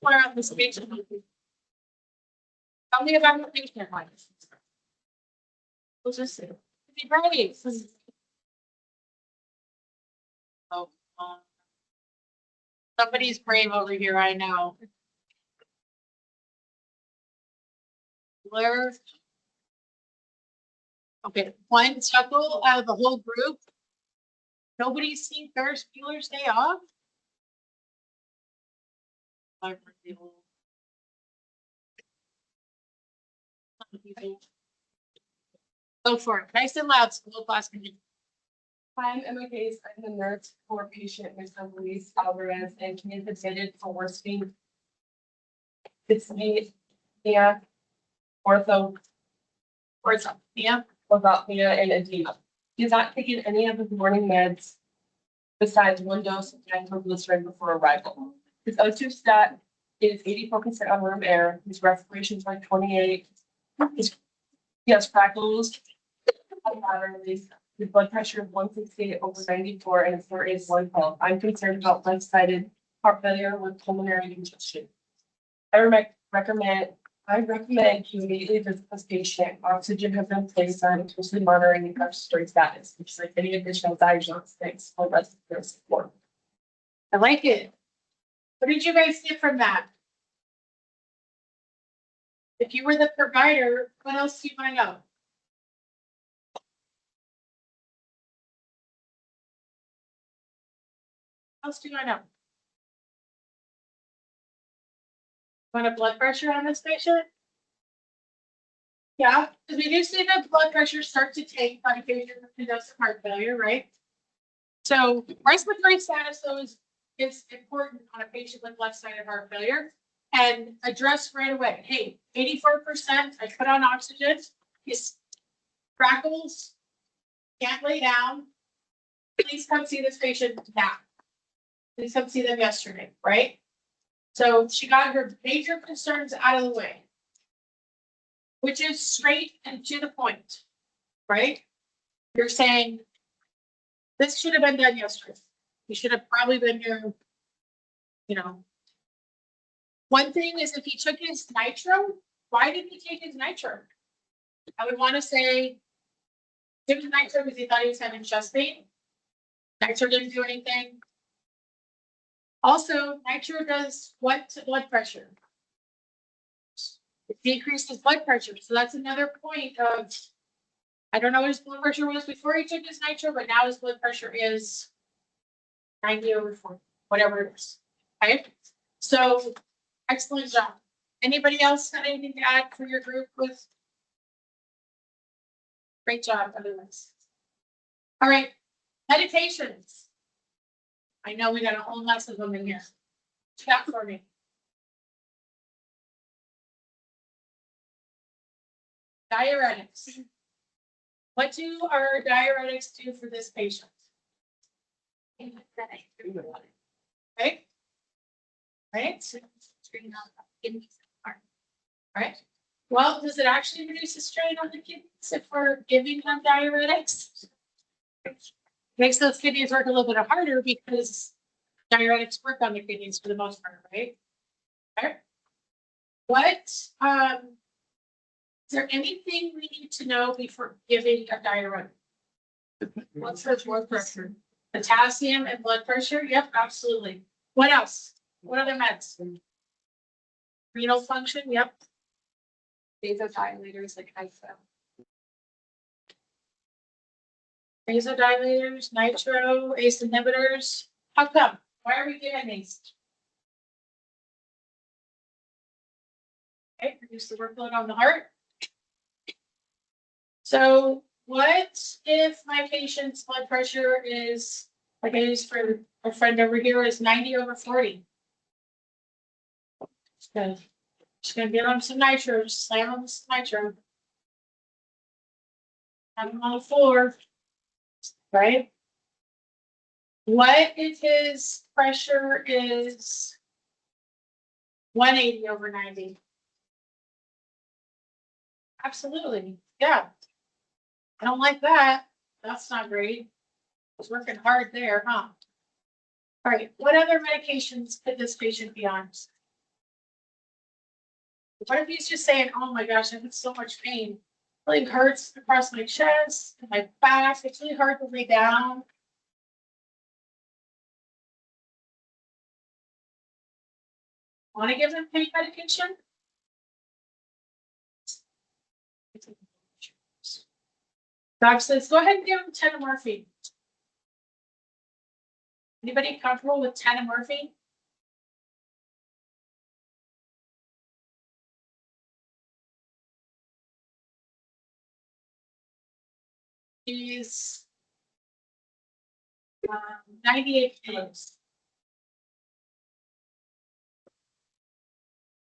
Where on this page? Tell me about the patient life. We'll just see. Be ready. Oh, somebody's brave over here, I know. Blair. Okay, one chuckle out of the whole group. Nobody's seen Ferris Bueller's Day Off? Go for it. Nice and loud, school class. Hi, I'm Emma Case. I'm the nurse for patient Ms. Luis Alvarez, and she is admitted for worsening. It's me, yeah, ortho, Yeah. orthopnea, and edema. She's not taking any of his morning meds besides one dose of nitroglycerin before arrival. His O2 stat is 84% on room air. His respiration's like 28. He has crackles. His blood pressure is 168 over 94, and his heart rate is 112. I'm concerned about left-sided heart failure with pulmonary congestion. I recommend you immediately visit this patient. Oxygen has been placed on closely monitoring the respiratory status, which is like any additional diagnostics or respiratory support. I like it. What did you guys get from that? If you were the provider, what else do you want to know? What else do I know? Want a blood pressure on this patient? Yeah, because we do see that blood pressure start to tank on occasion with congestive heart failure, right? So respiratory status though is important on a patient with left-sided heart failure and address right away. Hey, 84%, I put on oxygen. He's crackles, can't lay down. Please come see this patient now. Please come see them yesterday, right? So she got her major concerns out of the way, which is straight and to the point, right? You're saying this should have been done yesterday. You should have probably been here, you know. One thing is if he took his nitro, why didn't he take his nitro? I would want to say, took his nitro because he thought he was having chest pain. Nitro didn't do anything. Also, nitro does what to blood pressure? It decreases blood pressure. So that's another point of, I don't know what his blood pressure was before he took his nitro, but now his blood pressure is 90/40, whatever it is. Okay, so excellent job. Anybody else got anything to add for your group with? Great job, otherwise. All right, medications. I know we got a whole mess of them in here. Chat for me. Diuretics. What do our diuretics do for this patient? Okay. Right? Right. Well, does it actually reduce the strain on the kidneys if we're giving them diuretics? Makes those kidneys work a little bit harder because diuretics work on the kidneys for the most part, right? Okay. What, is there anything we need to know before giving a diuretic? What's her blood pressure? Potassium and blood pressure? Yep, absolutely. What else? What other meds? Renal function? Yep. Vasodilators like ISO. Vasodilators, nitro, ACE inhibitors. How come? Why are we giving these? Okay, reduce the workload on the heart. So what if my patient's blood pressure is, like I used for a friend over here, is 90/40? Just gonna get on some nitro, just slam on some nitro. Have him on the floor, right? What if his pressure is 180/90? Absolutely, yeah. I don't like that. That's not great. I was working hard there, huh? All right, what other medications could this patient be on? What if he's just saying, oh my gosh, I'm in so much pain. It really hurts across my chest and my back. It's really hard to lay down. Want to give them pain medication? Doc says, go ahead and give him 10 of morphine. Anybody comfortable with 10 of morphine? He's 98 kilos.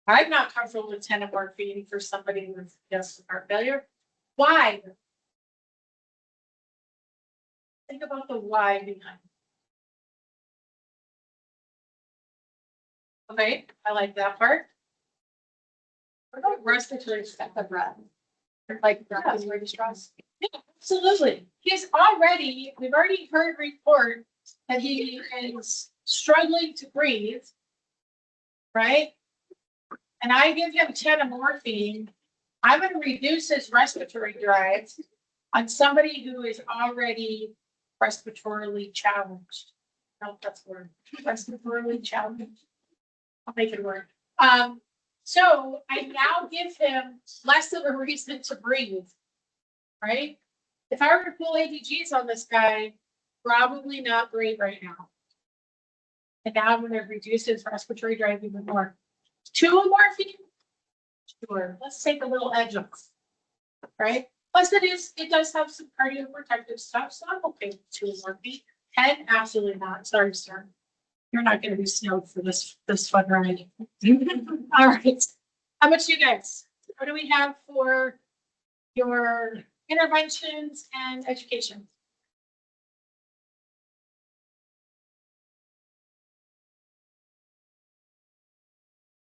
I'm not comfortable with 10 of morphine for somebody with congestive heart failure. Why? Think about the why behind it. Okay, I like that part. What about respiratory stuff? The breath. Like respiratory distress? Yeah, absolutely. We've already heard reports that he is struggling to breathe, right? And I give him 10 of morphine. I'm going to reduce his respiratory drive on somebody who is already respiratorily challenged. No, that's the word. Respiratorily challenged. I'll make it work. So I now give him less of a reason to breathe, right? If I were to pull ADGs on this guy, probably not breathe right now. And now I'm going to reduce his respiratory drive even more. 2 of morphine? Sure. Let's take a little edge off, right? Plus it does have some cardioprotective stuff, so I'm okay with 2 of morphine. 10, absolutely not. Sorry, sir. You're not going to be snowed for this fun ride. All right. How much you guys? What do we have for your interventions and education.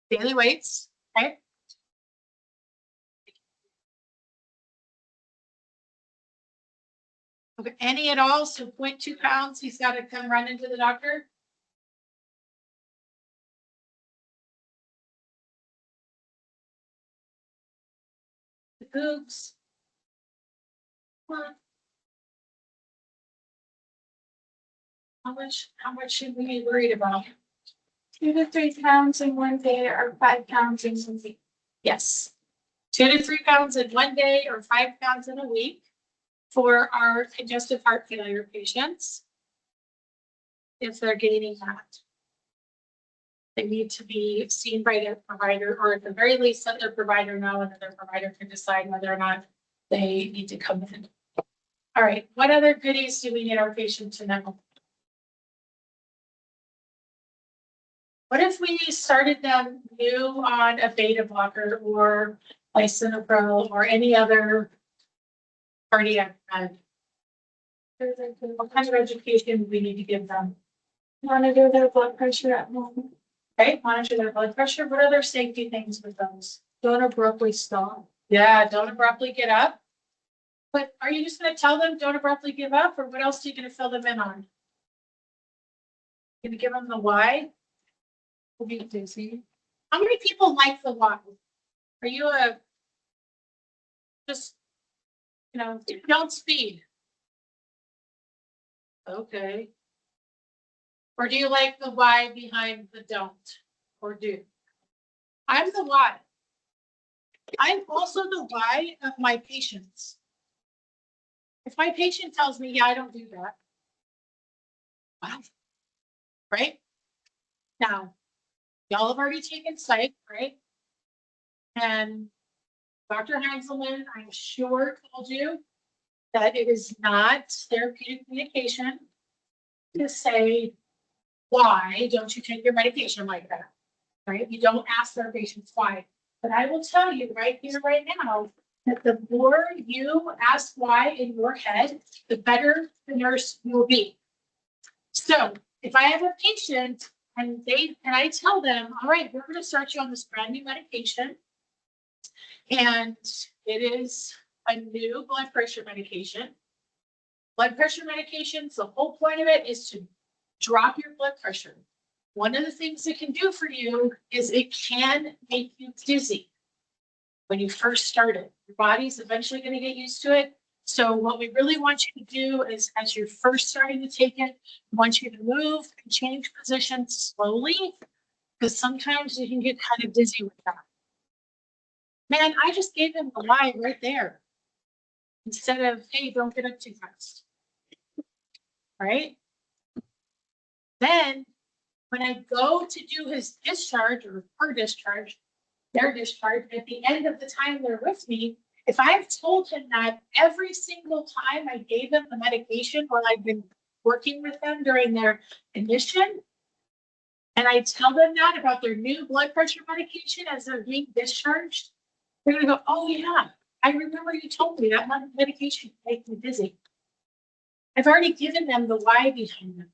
Daily weights, okay? Okay, any at all, so 0.2 pounds, he's got to come run into the doctor. The boobs. What? How much should we be worried about? 2 to 3 pounds in one day or 5 pounds in one week. Yes. 2 to 3 pounds in one day or 5 pounds in a week for our congestive heart failure patients. If they're gaining that, they need to be seen by their provider, or at the very least, let their provider know, and then their provider can decide whether or not they need to come in. All right, what other goodies do we need our patient to know? What if we started them new on a beta blocker or lisinopril or any other cardiac med? What kind of education do we need to give them? Monitor their blood pressure at home. Okay, monitor their blood pressure. What other safety things with those? Don't abruptly stop. Yeah, don't abruptly get up. But are you just gonna tell them don't abruptly give up, or what else are you gonna fill them in on? Gonna give them the why? Will be dizzy. How many people like the why? Are you just, don't speed? Okay. Or do you like the why behind the don't or do? I'm the why. I'm also the why of my patients. If my patient tells me, yeah, I don't do that. Wow. Right? Now, y'all have already taken psych, right? And Dr. Heinzelman, I'm sure, told you that it is not therapeutic communication to say, why don't you take your medication like that? Right? You don't ask their patients why. But I will tell you right here, right now, that the more you ask why in your head, the better the nurse will be. So if I have a patient and I tell them, all right, we're going to start you on this brand new medication, and it is a new blood pressure medication. Blood pressure medications, the whole point of it is to drop your blood pressure. One of the things it can do for you is it can make you dizzy when you first start it. Your body's eventually going to get used to it. So what we really want you to do is, as you're first starting to take it, we want you to move and change positions slowly, because sometimes you can get kind of dizzy with that. Man, I just gave him the lie right there, instead of, hey, don't get up too fast. Right? Then when I go to do his discharge or her discharge, their discharge, at the end of the time they're with me, if I've told him that every single time I gave them the medication while I've been working with them during their admission, and I tell them that about their new blood pressure medication as they're being discharged, they're gonna go, oh yeah, I remember you told me that medication makes me dizzy. I've already given them the why behind it.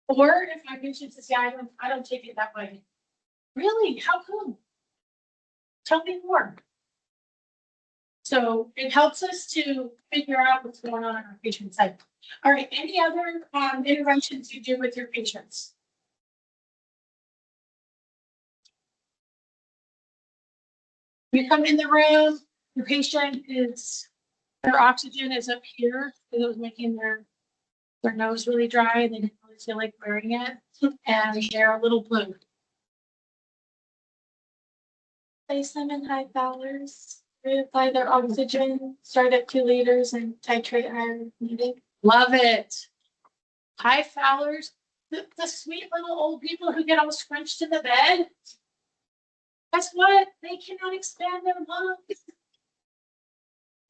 Or if my patient says, yeah, I don't take it that way. Really? How come? Tell me more. So it helps us to figure out what's going on our patient side. All right, any other interventions you do with your patients? You come in the room, your patient is, their oxygen is up here, because it was making their nose really dry, and they didn't really feel like wearing it, and they're a little blue. Place them in high fowlers. Reapply their oxygen. Start at 2 liters and titrate higher if needed. Love it. High Fowlers, the sweet little old people who get all scrunched in the bed. Guess what? They cannot expand their lungs.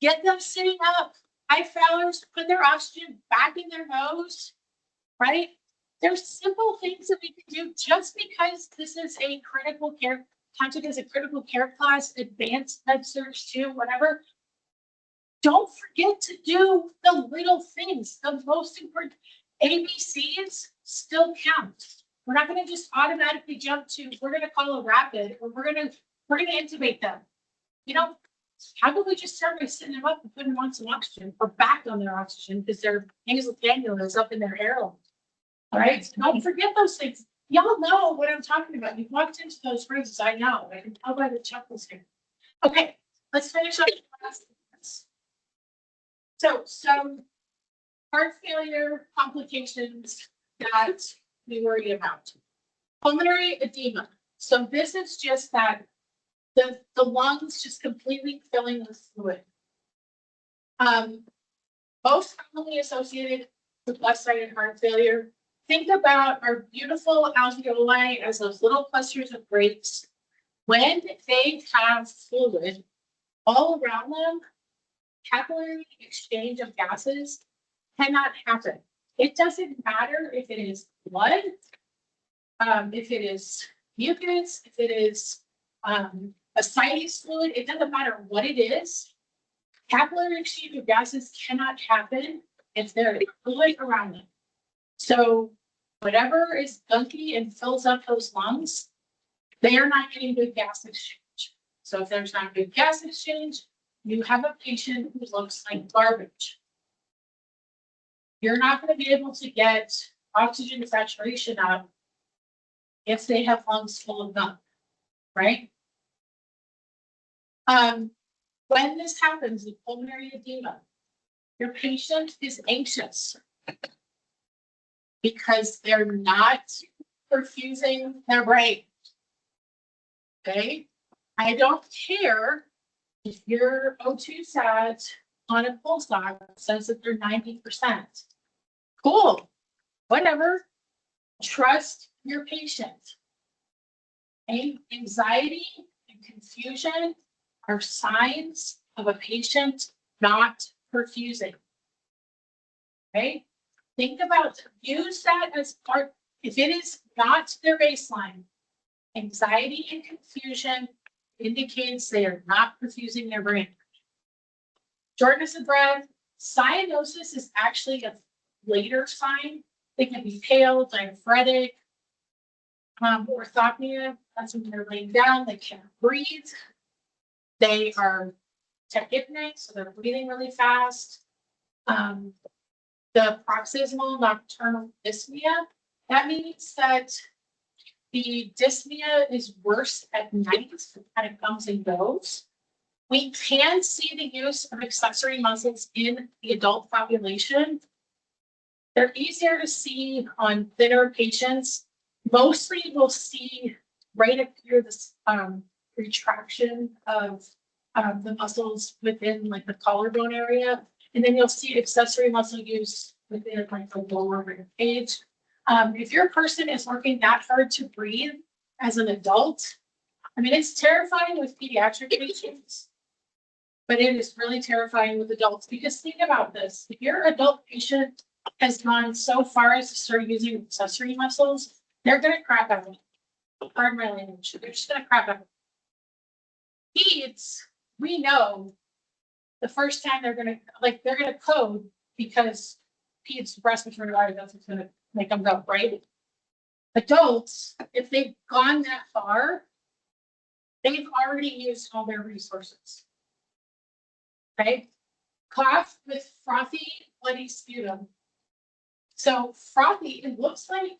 Get them sitting up. High Fowlers, put their oxygen back in their nose, right? There's simple things that we can do just because this is a critical care count it as a critical care class, advanced med surge too, whatever. Don't forget to do the little things, the most important. ABCs still count. We're not gonna just automatically jump to, we're gonna call a rapid, or we're gonna intubate them. You know, how about we just start by sitting them up and putting them on some oxygen, or back on their oxygen, because their nasal cannula is up in their airway. All right, don't forget those things. Y'all know what I'm talking about. You've walked into those rooms, I know. I can tell by the chuckles here. Okay, let's finish up. So some heart failure complications that we worry about. Pulmonary edema. So this is just that the lungs just completely filling with fluid. Most commonly associated with left-sided heart failure. Think about our beautiful alveoli as those little clusters of grapes. When they have fluid all around them, capillary exchange of gases cannot happen. It doesn't matter if it is blood, if it is mucus, if it is ascites fluid, it doesn't matter what it is. Capillary exchange of gases cannot happen if there is fluid around them. So whatever is gunky and fills up those lungs, they are not getting good gas exchange. So if there's not good gas exchange, you have a patient who looks like garbage. You're not going to be able to get oxygen saturation up if they have lungs full of gunk, right? When this happens with pulmonary edema, your patient is anxious because they're not perfusing their brain. Okay? I don't care if your O2 sat on a pulse ox says that they're 90%. Cool. Whatever. Trust your patient. Anxiety and confusion are signs of a patient not perfusing. Okay? Think about, use that as part, if it is not their baseline, anxiety and confusion indicates they are not perfusing their brain. Shortness of breath, cyanosis is actually a later sign. They can be pale, diaphoretic, orthopnea, that's when they're laying down, they can't breathe. They are tachypneic, so they're breathing really fast. The paroxysmal nocturnal dyspnea, that means that the dyspnea is worse at night, it kind of comes and goes. We can see the use of accessory muscles in the adult population. They're easier to see on thinner patients. Mostly we'll see right up here this retraction of the muscles within like the collarbone area. And then you'll see accessory muscle use within like the lower rib cage. If your person is working that hard to breathe as an adult, I mean, it's terrifying with pediatric patients, but it is really terrifying with adults because think about this. If your adult patient has gone so far as to start using accessory muscles, they're going to crap out. Pardon my language. They're just going to crap out. Peds, we know the first time they're going to code because peds respiratory virus, that's what's going to make them go, right? Adults, if they've gone that far, they've already used all their resources. Okay? Cough with frothy, bloody sputum. So frothy, it looks like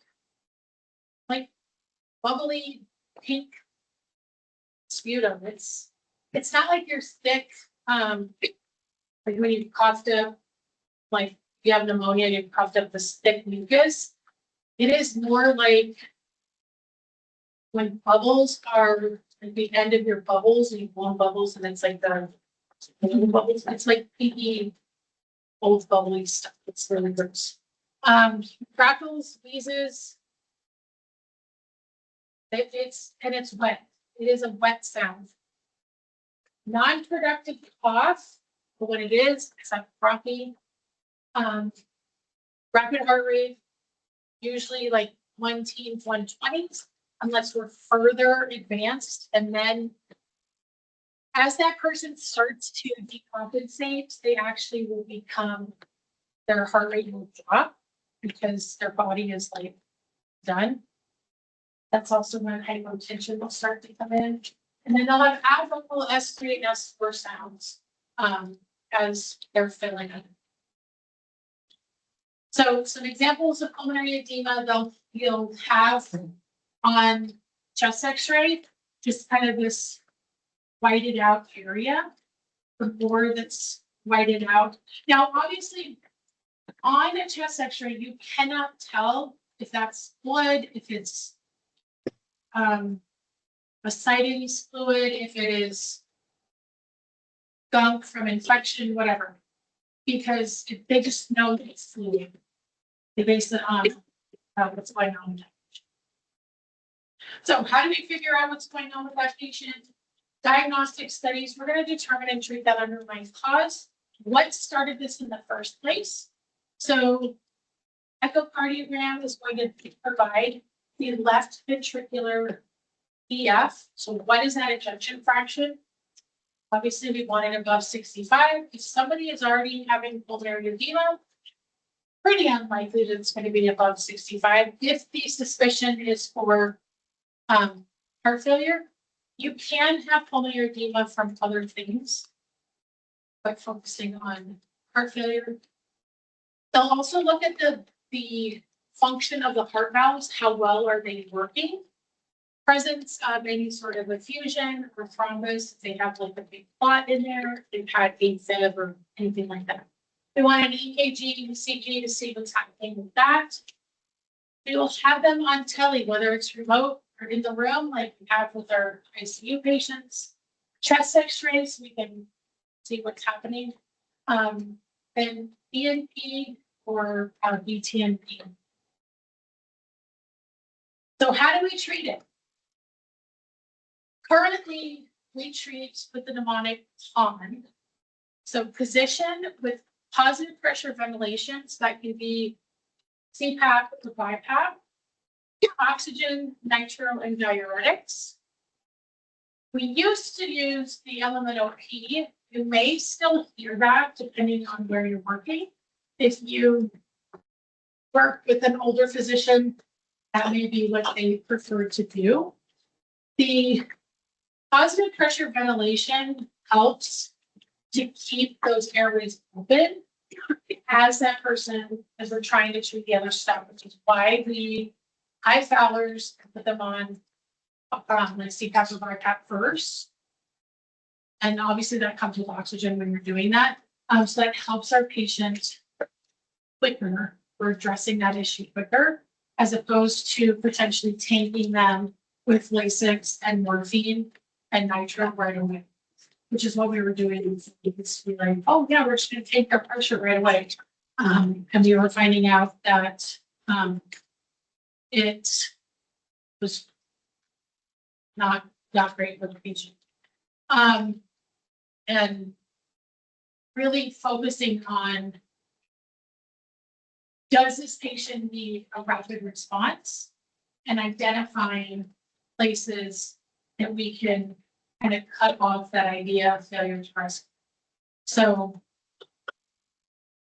bubbly pink sputum. It's not like your thick, like when you coughed up, like you have pneumonia, you coughed up this thick mucus. It is more like when bubbles are at the end of your bubbles, and you blow bubbles, and it's like the bubbles. It's like pee old bubbly stuff. It's really gross. Crackles, wheezes. It's wet. It is a wet sound. Non-productive cough, but what it is, it's like frothy. Rapid heart rate, usually like 110s, 120s. unless we're further advanced. And then as that person starts to decompensate, they actually will become, their heart rate will drop because their body is like done. That's also when hypotension will start to come in. And then they'll have abnormal S3 and S4 sounds as they're filling in. So some examples of pulmonary edema you'll have on chest x-ray, just kind of this whited out area, the more that's whited out. Now, obviously, on a chest x-ray, you cannot tell if that's blood, if it's ascites fluid, if it is gunk from infection, whatever, because they just know that it's fluid. They base it on what's going on. So how do we figure out what's going on with that patient? Diagnostic studies, we're going to determine and treat that underlying cause. What started this in the first place? So echocardiogram is going to provide the left ventricular EF. So what is that ejection fraction? Obviously, we want it above 65. If somebody is already having pulmonary edema, pretty unlikely that it's going to be above 65. If the suspicion is for heart failure, you can have pulmonary edema from other things, but focusing on heart failure. They'll also look at the function of the heart valves. How well are they working? Presence of any sort of effusion or thrombus, if they have like a big clot in there, they've had AFib or anything like that. We want an EKG, ECG to see what's happening with that. We will have them on tele, whether it's remote or in the room, like we have with our ICU patients. Chest x-rays, we can see what's happening. Then BNP or BTNP. So how do we treat it? Currently, we treat with the mnemonic PON. So position with positive pressure ventilation, so that can be CPAP or BiPAP, oxygen, nitro, and diuretics. We used to use the LMNOP. You may still hear that depending on where you're working. If you work with an older physician, that may be what they prefer to do. The positive pressure ventilation helps to keep those airways open as that person, as we're trying to treat the other stuff, which is why the high Fowlers put them on like CPAP or BiPAP first. And obviously that comes with oxygen when you're doing that. So that helps our patient quicker. We're addressing that issue quicker, as opposed to potentially tanking them with Lasix and morphine and nitro right away, which is what we were doing. It's like, oh yeah, we're just going to take their pressure right away. And we were finding out that it was not great for the patient. And really focusing on, does this patient need a rapid response, and identifying places that we can kind of cut off that idea of failure to rescue. So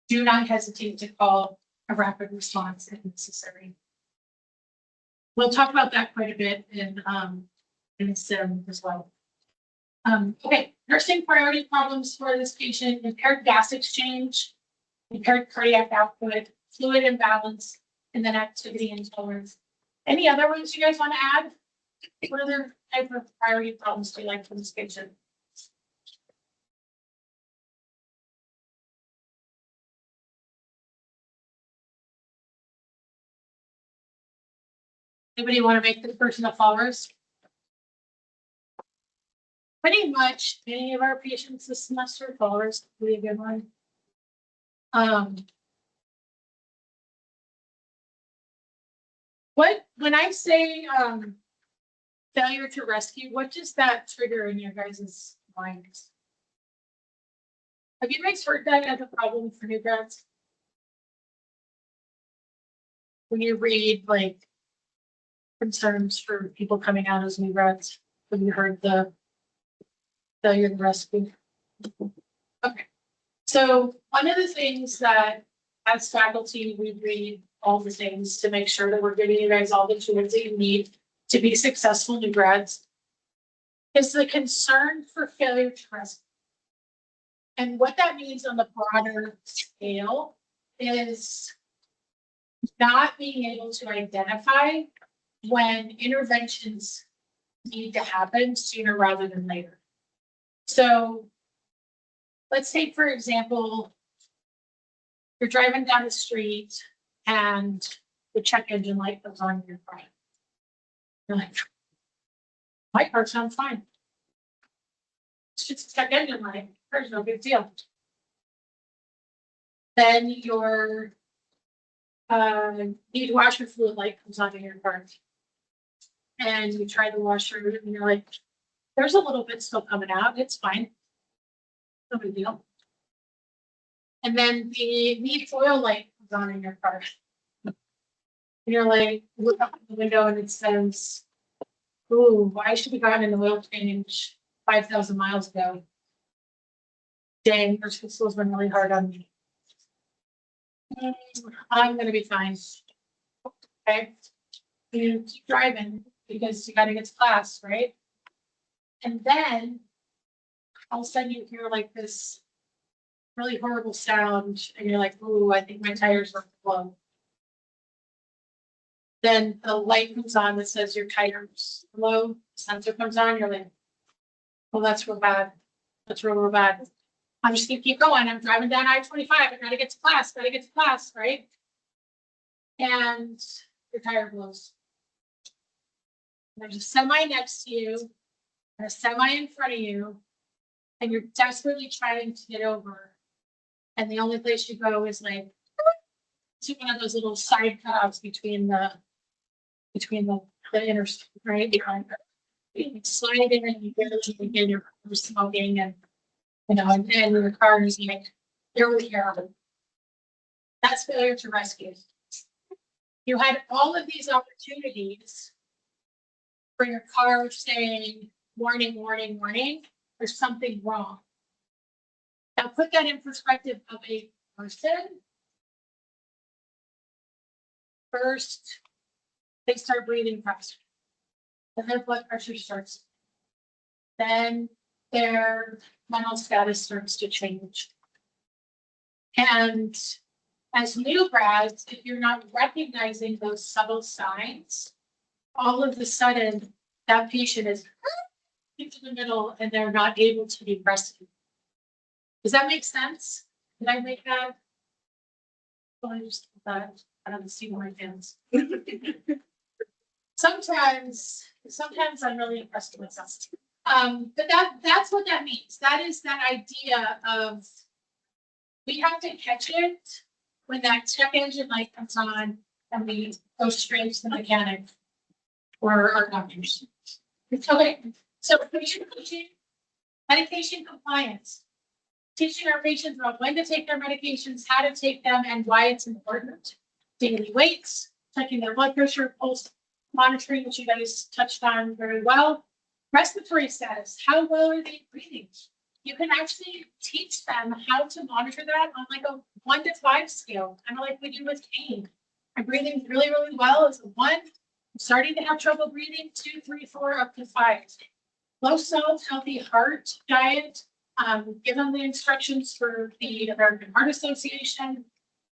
do not hesitate to call a rapid response if necessary. We'll talk about that quite a bit in SIM as well. Okay, nursing priority problems for this patient: impaired gas exchange, impaired cardiac output, fluid imbalance, and then activity intolerance. Any other ones you guys want to add? What other type of priority problems do you like for this patient? Anybody want to make the person a followers? Pretty much any of our patients this semester followers would be a good one. When I say failure to rescue, what does that trigger in your guys' minds? Have you guys heard that as a problem for new grads? When you read like concerns for people coming out as new grads? Have you heard the failure to rescue? Okay, so one of the things that as faculty, we read all the things to make sure that we're giving you guys all the tools that you need to be successful new grads is the concern for failure to rescue. And what that means on the broader scale is not being able to identify when interventions need to happen sooner rather than later. So let's take, for example, you're driving down the street and the check engine light goes on in your car. You're like, my car sounds fine. It's just a check engine light. There's no big deal. Then your need washer fluid light comes on in your car. And you try the washer and you're like, there's a little bit still coming out. It's fine. No big deal. And then the need oil light comes on in your car. And you're like, look out the window and it says, ooh, I should have gotten an oil change 5,000 miles ago. Dang, first school's been really hard on me. I'm gonna be fine. Okay. You keep driving because you gotta get to class, right? And then all of a sudden you hear like this really horrible sound and you're like, ooh, I think my tires are blown. Then the light comes on that says your tires are low, sensor comes on, you're like, well, that's real bad. That's real bad. I'm just gonna keep going. I'm driving down I-25. I gotta get to class, right? And your tire blows. There's a semi next to you, and a semi in front of you, and you're desperately trying to get over. And the only place you go is like to one of those little side cutouts between the interstate, right? You slide in and you barely get your car smoking and and then your car is like barely terrible. That's failure to rescue. You had all of these opportunities for your car saying, warning, warning, warning, there's something wrong. Now put that in perspective of a person. First, they start breathing faster. Then their blood pressure starts. Then their mental status starts to change. And as new grads, if you're not recognizing those subtle signs, all of a sudden that patient is into the middle and they're not able to be rescued. Does that make sense? Did I make that? Well, I just thought I don't see my hands. Sometimes I'm really impressed with myself. But that's what that means. That is that idea of we have to catch it when that check engine light comes on and we go straight to the mechanic or our doctors. Okay, so patient coaching, medication compliance, teaching our patients about when to take their medications, how to take them, and why it's important. Daily weights, checking their blood pressure, pulse, monitoring, which you guys touched on very well. Respiratory status, how well are they breathing? You can actually teach them how to monitor that on like a 1 to 5 scale, kind of like we do with cane. I'm breathing really, really well as a 1. I'm starting to have trouble breathing, 2, 3, 4, up to 5. Low salt, healthy heart diet. Give them the instructions for the American Heart Association.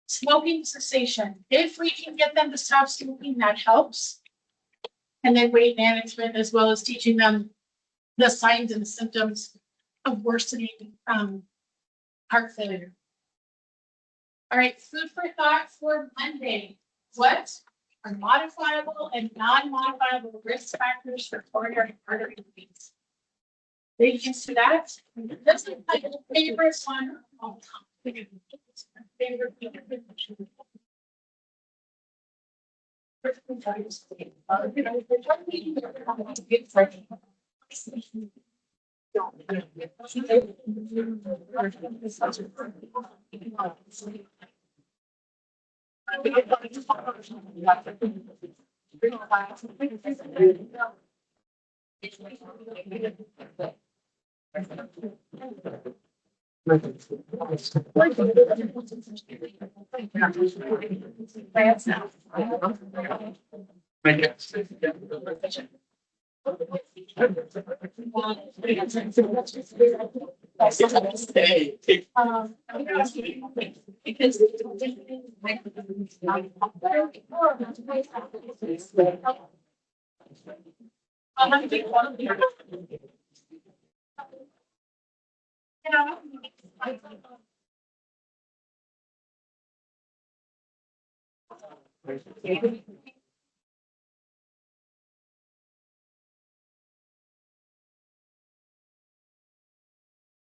Smoking cessation. If we can get them to stop smoking, that helps. And then weight management, as well as teaching them the signs and symptoms of worsening heart failure. All right, food for thought for Monday. What are modifiable and non-modifiable risk factors for coronary artery disease? They answer that. This is my favorite one of all time. Favorite.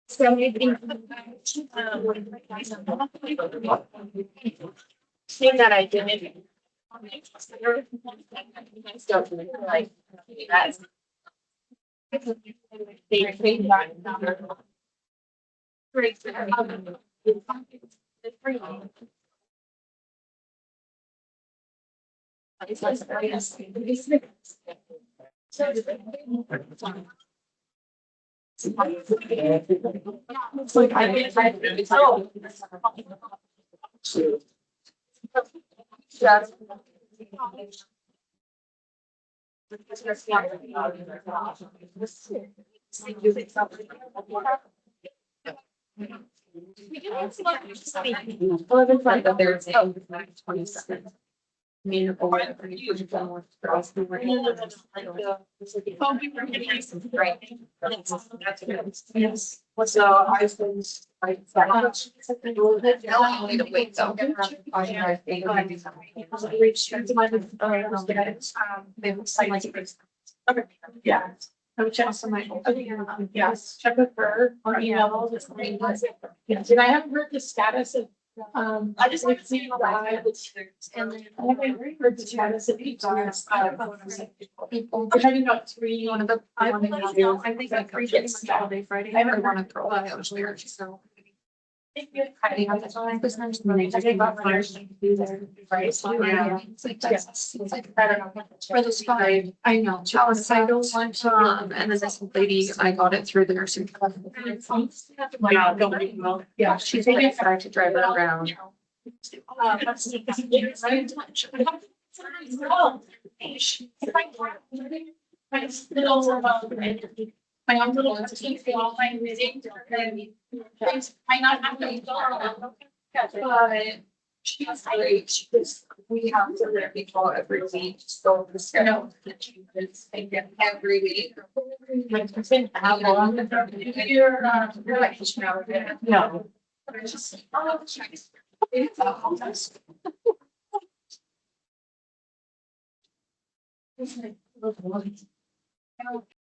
So maybe. Seeing that I didn't. Like, that's. Great. It's like oh. Yeah. Well, it's like that there's 27. I mean, or whatever you put it down for us, we were. Yes. So I was like. No, I need to wait though. Yeah. I would check some, yes, check with her or email. Yes, and I haven't heard the status of, I just like seeing the eye. And then I haven't heard the status of each. People, we're talking about three, one of the. I think I three days, Saturday, Friday. I haven't want to throw it out there, so. For the spy, I know. And then this lady, I got it through there. Yeah, she's gonna try to drive it around. My own little online reading. Might not have to go. But she's great. We have to let people every week, so this, you know, every week. How long? You're like, no. It's a whole mess. It's like,